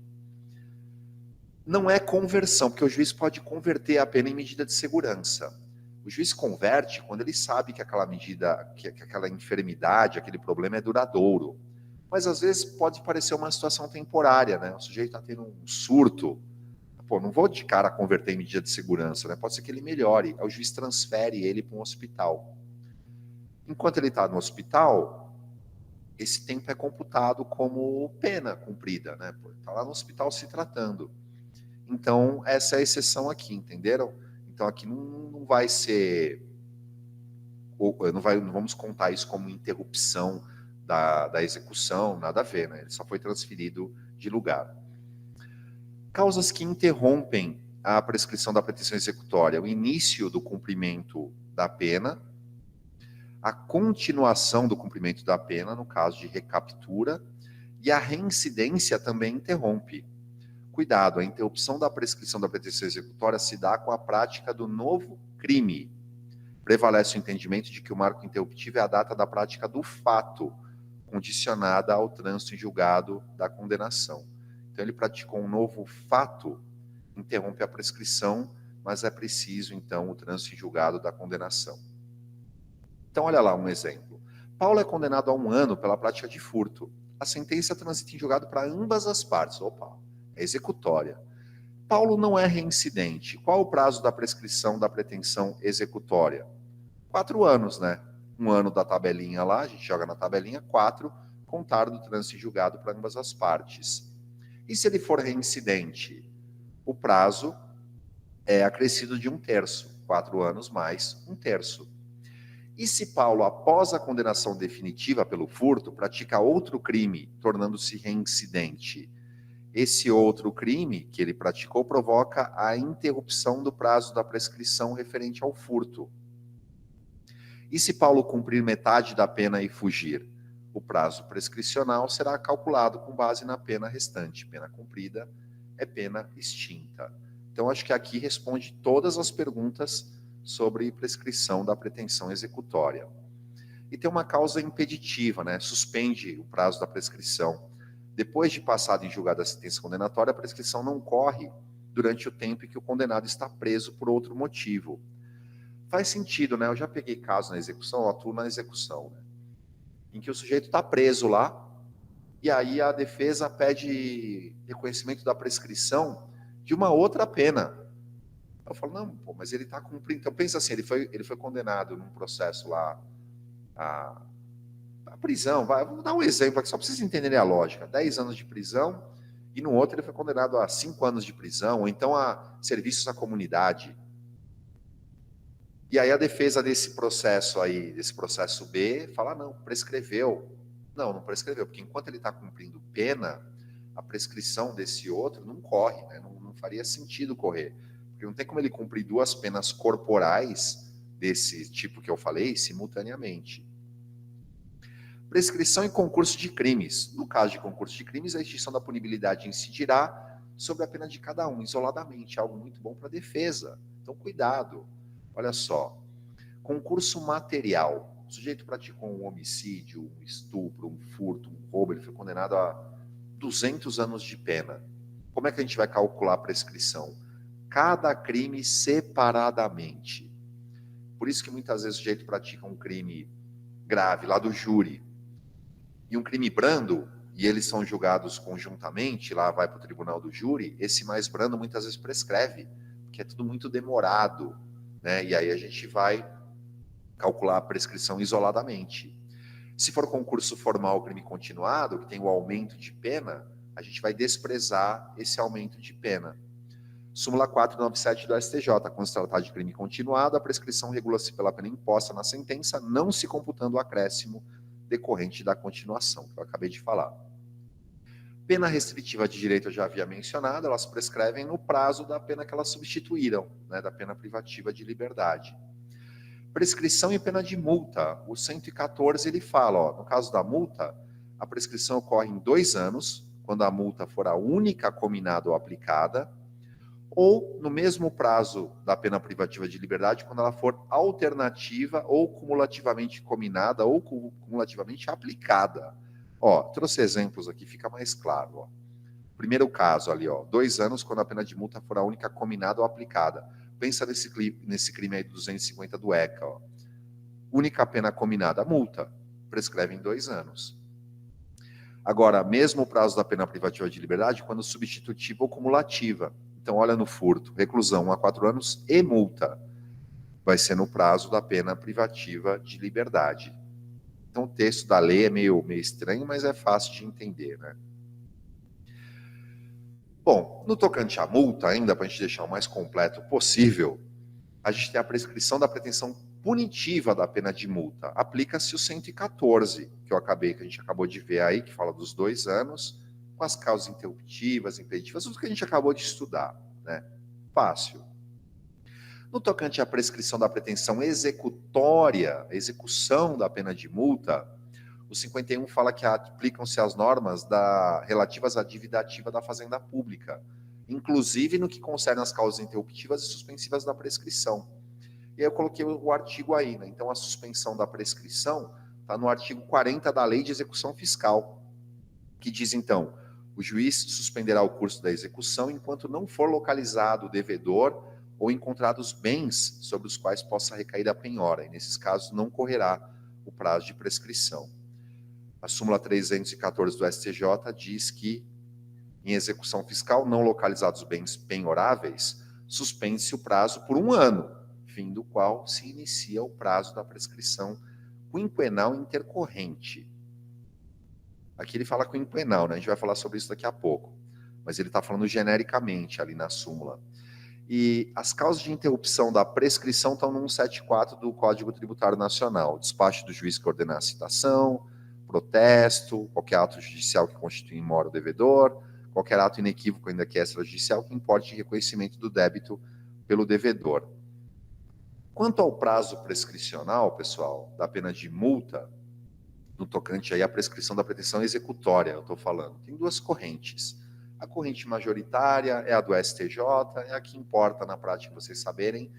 Não é conversão, porque o juiz pode converter a pena em medida de segurança. O juiz converte quando ele sabe que aquela medida, que aquela enfermidade, aquele problema é duradouro. Mas às vezes pode parecer uma situação temporária, né? O sujeito está tendo um surto. Não vou de cara converter em medida de segurança, né? Pode ser que ele melhore. Aí o juiz transfere ele para um hospital. Enquanto ele está no hospital, esse tempo é computado como pena cumprida, né? Está lá no hospital se tratando. Então, essa é a exceção aqui, entenderam? Então, aqui não vai ser... Não vamos contar isso como interrupção da execução, nada a ver, né? Ele só foi transferido de lugar. Causas que interrompem a prescrição da pretensão executória: o início do cumprimento da pena, a continuação do cumprimento da pena, no caso de recaptura, e a reincidência também interrompe. Cuidado, a interrupção da prescrição da pretensão executória se dá com a prática do novo crime. Prevalece o entendimento de que o marco interruptivo é a data da prática do fato, condicionada ao trânsito em julgado da condenação. Então, ele praticou um novo fato, interrompe a prescrição, mas é preciso, então, o trânsito em julgado da condenação. Então, olha lá um exemplo. Paulo é condenado a 1 ano pela prática de furto. A sentença transita em julgado para ambas as partes. É executória. Paulo não é reincidente. Qual o prazo da prescrição da pretensão executória? 4 anos, né? 1 ano da tabelinha lá, a gente joga na tabelinha, 4, contar do trânsito em julgado para ambas as partes. E se ele for reincidente? O prazo é acrescido de 1/3, 4 anos mais 1/3. E se Paulo, após a condenação definitiva pelo furto, pratica outro crime, tornando-se reincidente? Esse outro crime que ele praticou provoca a interrupção do prazo da prescrição referente ao furto. E se Paulo cumprir metade da pena e fugir? O prazo prescricional será calculado com base na pena restante. Pena cumprida é pena extinta. Então, acho que aqui responde todas as perguntas sobre prescrição da pretensão executória. E tem uma causa impeditiva, né? Suspende o prazo da prescrição. depois de passado em julgada a sentença condenatória, a prescrição não corre durante o tempo em que o condenado está preso por outro motivo. Faz sentido, né? Eu já peguei casos na execução, eu atuo na execução, né? Em que o sujeito está preso lá, e aí a defesa pede reconhecimento da prescrição de uma outra pena. Eu falo, não, pô, mas ele está cumprindo. Então, pensa assim, ele foi condenado num processo lá, a prisão, vou dar um exemplo aqui, só para vocês entenderem a lógica. 10 anos de prisão, e no outro ele foi condenado a 5 anos de prisão, ou então a serviços à comunidade. E aí a defesa desse processo aí, desse processo B, fala, não, prescreveu. Não prescreveu, porque enquanto ele está cumprindo pena, a prescrição desse outro não corre, né? Não faria sentido correr. Porque não tem como ele cumprir 2 penas corporais desse tipo que eu falei, simultaneamente. Prescrição em concurso de crimes. No caso de concurso de crimes, a extinção da punibilidade incidirá sobre a pena de cada um, isoladamente, algo muito bom para a defesa. Então, cuidado. Olha só, concurso material. O sujeito praticou um homicídio, um estupro, um furto, um roubo, ele foi condenado a 200 anos de pena. Como é que a gente vai calcular a prescrição? Cada crime separadamente. Por isso que muitas vezes o sujeito pratica um crime grave lá do júri e um crime brando, e eles são julgados conjuntamente, lá vai para o tribunal do júri, esse mais brando muitas vezes prescreve, porque é tudo muito demorado, né? E aí a gente vai calcular a prescrição isoladamente. Se for concurso formal crime continuado, que tem o aumento de pena, a gente vai desprezar esse aumento de pena. Súmula 497 do STJ, quando se tratar de crime continuado, a prescrição regula-se pela pena imposta na sentença, não se computando o acréscimo decorrente da continuação, que eu acabei de falar. Pena restritiva de direito eu já havia mencionado, elas prescrevem no prazo da pena que elas substituíram, né, da pena privativa de liberdade. Prescrição e pena de multa. O 114 ele fala, ó, no caso da multa, a prescrição ocorre em 2 anos, quando a multa for a única cominada ou aplicada, ou no mesmo prazo da pena privativa de liberdade, quando ela for alternativa ou cumulativamente cominada ou cumulativamente aplicada. Ó, trouxe exemplos aqui, fica mais claro. Ó. Primeiro caso ali, ó, 2 anos, quando a pena de multa for a única cominada ou aplicada. Pensa nesse crime aí do 250 do ECA. Ó. Única pena cominada, multa. Prescreve em 2 anos. Agora, mesmo o prazo da pena privativa de liberdade, quando substitutiva ou cumulativa. Então, olha no furto, reclusão 1 a 4 anos e multa. Vai ser no prazo da pena privativa de liberdade. Então, o texto da lei é meio estranho, mas é fácil de entender, né? Bom, no tocante à multa, ainda para a gente deixar o mais completo possível, a gente tem a prescrição da pretensão punitiva da pena de multa. Aplica-se o 114, que a gente acabou de ver aí, que fala dos 2 anos, com as causas interruptivas, impeditivas, tudo que a gente acabou de estudar, né? Fácil. No tocante à prescrição da pretensão executória, execução da pena de multa, o 51 fala que aplicam-se as normas relativas à dívida ativa da Fazenda Pública, inclusive no que concerne as causas interruptivas e suspensivas da prescrição. E aí eu coloquei o artigo aí, né? Então a suspensão da prescrição está no artigo 40 da Lei de Execução Fiscal, que diz então, o juiz suspenderá o curso da execução enquanto não for localizado o devedor ou encontrados bens sobre os quais possa recair a penhora, e nesses casos não correrá o prazo de prescrição. A súmula 314 do STJ diz que, em execução fiscal, não localizados bens penhoráveis, suspende-se o prazo por 1 ano, fim do qual se inicia o prazo da prescrição quinquenal intercorrente. Aqui ele fala quinquenal, né? A gente vai falar sobre isso daqui a pouco, mas ele está falando genericamente ali na súmula. E as causas de interrupção da prescrição estão no 174 do Código Tributário Nacional, despacho do juiz que ordenar a citação, protesto, qualquer ato judicial que constitui mora o devedor, qualquer ato inequívoco, ainda que extrajudicial, que importe reconhecimento do débito pelo devedor. Quanto ao prazo prescricional, pessoal, da pena de multa, no tocante aí à prescrição da pretensão executória, eu estou falando, tem 2 correntes. A corrente majoritária é a do STJ, é a que importa na prática, vocês saberem,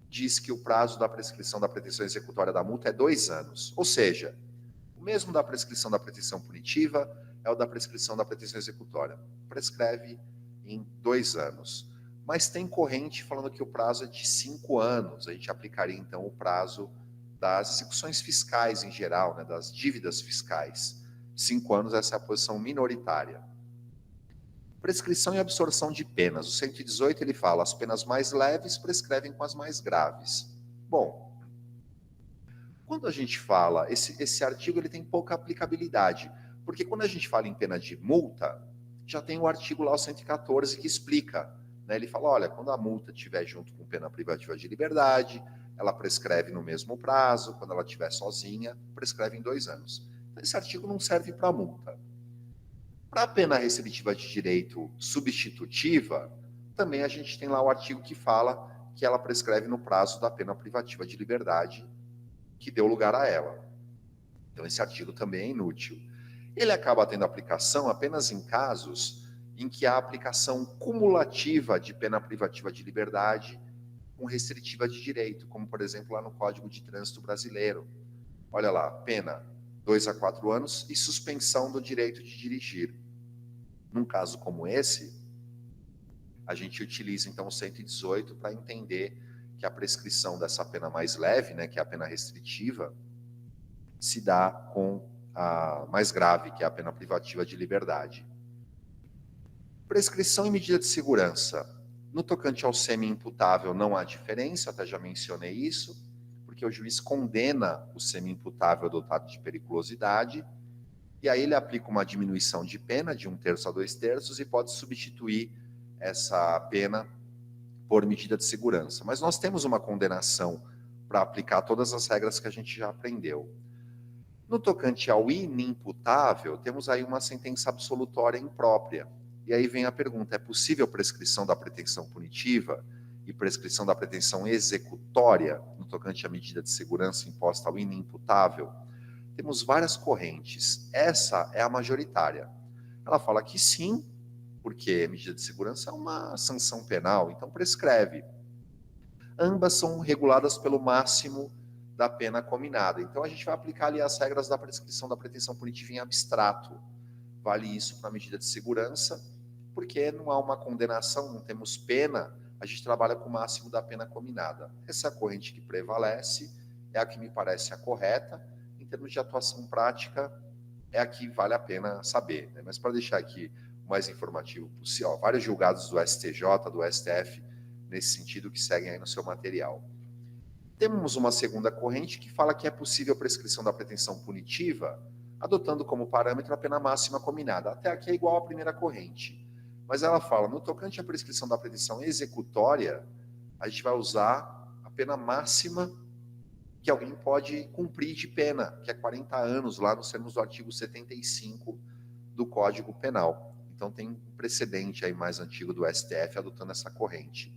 diz que o prazo da prescrição da pretensão executória da multa é 2 anos. Ou seja, o mesmo da prescrição da pretensão punitiva, é o da prescrição da pretensão executória. Prescreve em 2 anos. Mas tem corrente falando que o prazo é de 5 anos. A gente aplicaria, então, o prazo das execuções fiscais em geral, né, das dívidas fiscais. 5 anos, essa é a posição minoritária. Prescrição e absorção de penas. O 118, ele fala, as penas mais leves prescrevem com as mais graves. Bom, quando a gente fala, esse artigo ele tem pouca aplicabilidade, porque quando a gente fala em pena de multa, já tem o artigo lá, o 114, que explica, né? Ele fala, olha, quando a multa estiver junto com pena privativa de liberdade, ela prescreve no mesmo prazo, quando ela estiver sozinha, prescreve em 2 anos. Então, esse artigo não serve para multa. Para a pena restritiva de direito substitutiva, também a gente tem lá o artigo que fala que ela prescreve no prazo da pena privativa de liberdade que deu lugar a ela. Então, esse artigo também é inútil. Ele acaba tendo aplicação apenas em casos em que há aplicação cumulativa de pena privativa de liberdade com restritiva de direito, como, por exemplo, lá no Código de Trânsito Brasileiro. Olha lá, pena 2 a 4 anos e suspensão do direito de dirigir. Num caso como esse, a gente utiliza, então, o 118 para entender que a prescrição dessa pena mais leve, né, que é a pena restritiva, se dá com a mais grave, que é a pena privativa de liberdade. Prescrição e medida de segurança. No tocante ao semi-imputável não há diferença, até já mencionei isso, porque o juiz condena o semi-imputável dotado de periculosidade, e aí ele aplica uma diminuição de pena de 1/3 a 2/3 e pode substituir essa pena por medida de segurança. Mas nós temos uma condenação para aplicar todas as regras que a gente já aprendeu. No tocante ao inimputável, temos aí uma sentença absolutória imprópria. E aí vem a pergunta, é possível prescrição da pretensão punitiva e prescrição da pretensão executória no tocante à medida de segurança imposta ao inimputável? Temos várias correntes. Essa é a majoritária. Ela fala que sim, porque medida de segurança é uma sanção penal, então prescreve. Ambas são reguladas pelo máximo da pena cominada. Então a gente vai aplicar ali as regras da prescrição da pretensão punitiva em abstrato. Vale isso para a medida de segurança, porque não há uma condenação, não temos pena, a gente trabalha com o máximo da pena cominada. Essa é a corrente que prevalece, é a que me parece a correta. Em termos de atuação prática, é a que vale a pena saber, né? Mas para deixar aqui o mais informativo possível, vários julgados do STJ, do STF, nesse sentido, que seguem aí no seu material. Temos uma segunda corrente que fala que é possível a prescrição da pretensão punitiva, adotando como parâmetro a pena máxima cominada. Até aqui é igual à primeira corrente. Mas ela fala, no tocante à prescrição da pretensão executória, a gente vai usar a pena máxima que alguém pode cumprir de pena, que é 40 anos, lá nos termos do artigo 75 do Código Penal. Então tem um precedente aí mais antigo do STF adotando essa corrente.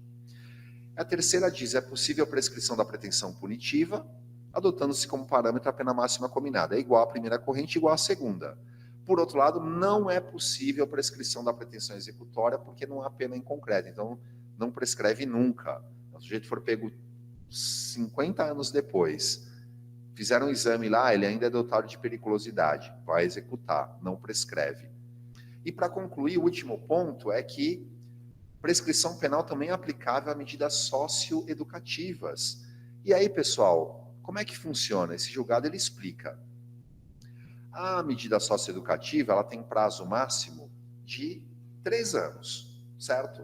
A terceira diz, é possível a prescrição da pretensão punitiva, adotando-se como parâmetro a pena máxima cominada. É igual à primeira corrente, igual à segunda. Por outro lado, não é possível a prescrição da pretensão executória, porque não há pena em concreto. Então, não prescreve nunca. Se o sujeito for pego 50 anos depois, fizeram um exame lá, ele ainda é dotado de periculosidade, vai executar, não prescreve. E para concluir, o último ponto é que prescrição penal também é aplicável a medidas socioeducativas. E aí, pessoal, como é que funciona? Esse julgado ele explica. A medida socioeducativa, ela tem prazo máximo de 3 anos, certo?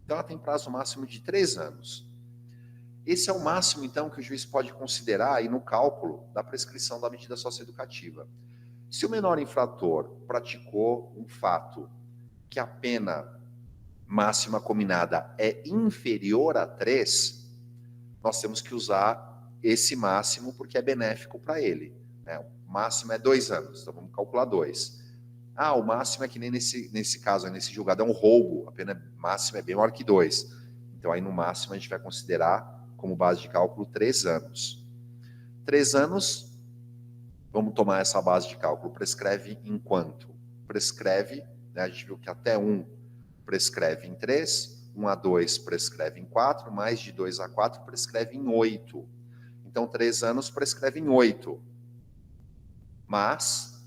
Então, ela tem prazo máximo de 3 anos. Esse é o máximo, então, que o juiz pode considerar aí no cálculo da prescrição da medida socioeducativa. Se o menor infrator praticou um fato que a pena máxima cominada é inferior a 3, nós temos que usar esse máximo porque é benéfico para ele, né? O máximo é 2 anos, então vamos calcular 2. Ah, o máximo é que nem nesse caso, nesse julgado, é um roubo, a pena máxima é bem maior que 2. Então aí no máximo a gente vai considerar como base de cálculo 3 anos. 3 anos, vamos tomar essa base de cálculo, prescreve em quanto? Prescreve, né, a gente viu que até 1 prescreve em 3, 1 a 2 prescreve em 4, mais de 2 a 4 prescreve em 8. Então 3 anos prescreve em 8. Mas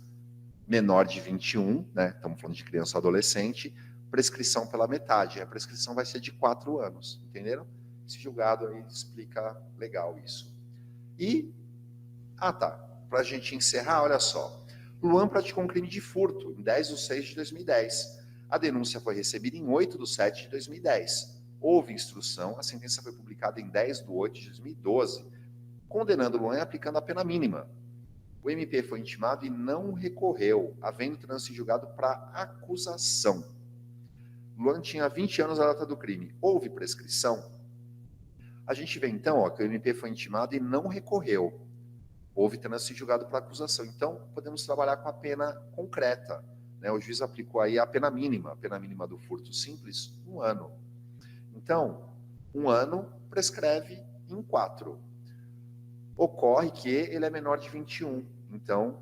menor de 21, né? Estamos falando de criança ou adolescente, prescrição pela metade. A prescrição vai ser de 4 anos, entenderam? Esse julgado aí explica legal isso. E, tá, para a gente encerrar, olha só. Luan praticou um crime de furto em 10/6/2010. A denúncia foi recebida em 8/7/2010. Houve instrução, a sentença foi publicada em 10/8/2012, condenando Luan e aplicando a pena mínima. O MP foi intimado e não recorreu, havendo trânsito julgado para acusação. Luan tinha 20 anos na data do crime. Houve prescrição? A gente vê, então, que o MP foi intimado e não recorreu. Houve trânsito julgado para acusação. Então, podemos trabalhar com a pena concreta, né? O juiz aplicou aí a pena mínima do furto simples, 1 ano. Então, 1 ano prescreve em 4. Ocorre que ele é menor de 21. Então,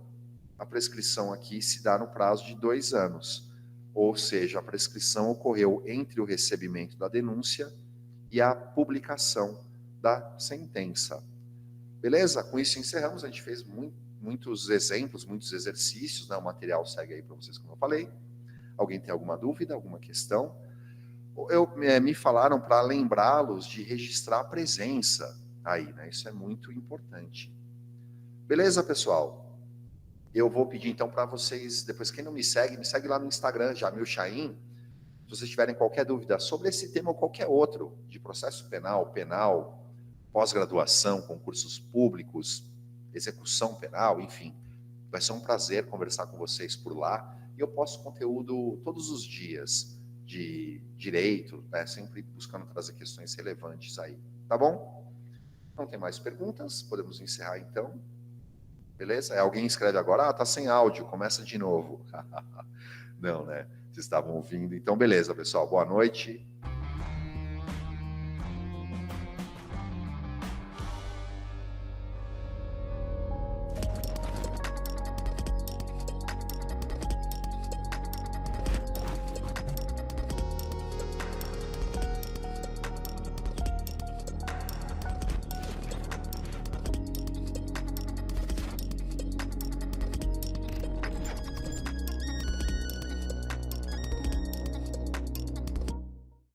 a prescrição aqui se dá no prazo de 2 anos. Ou seja, a prescrição ocorreu entre o recebimento da denúncia e a publicação da sentença. Beleza? Com isso encerramos. A gente fez muitos exemplos, muitos exercícios, né? O material segue aí para vocês, como eu falei. Alguém tem alguma dúvida, alguma questão? Me falaram para lembrá-los de registrar a presença aí, né? Isso é muito importante. Beleza, pessoal? Eu vou pedir então para vocês, depois quem não me segue lá no Instagram, Jamil Chaim. Se vocês tiverem qualquer dúvida sobre esse tema ou qualquer outro, de processo penal, pós-graduação, concursos públicos, execução penal, enfim, vai ser um prazer conversar com vocês por lá. E eu posto conteúdo todos os dias de direito, né? Sempre buscando trazer questões relevantes aí. Tá bom? Não tem mais perguntas? Podemos encerrar então. Beleza? Alguém escreve agora, tá sem áudio, começa de novo. Não, né? Vocês estavam ouvindo. Então, beleza, pessoal. Boa noite.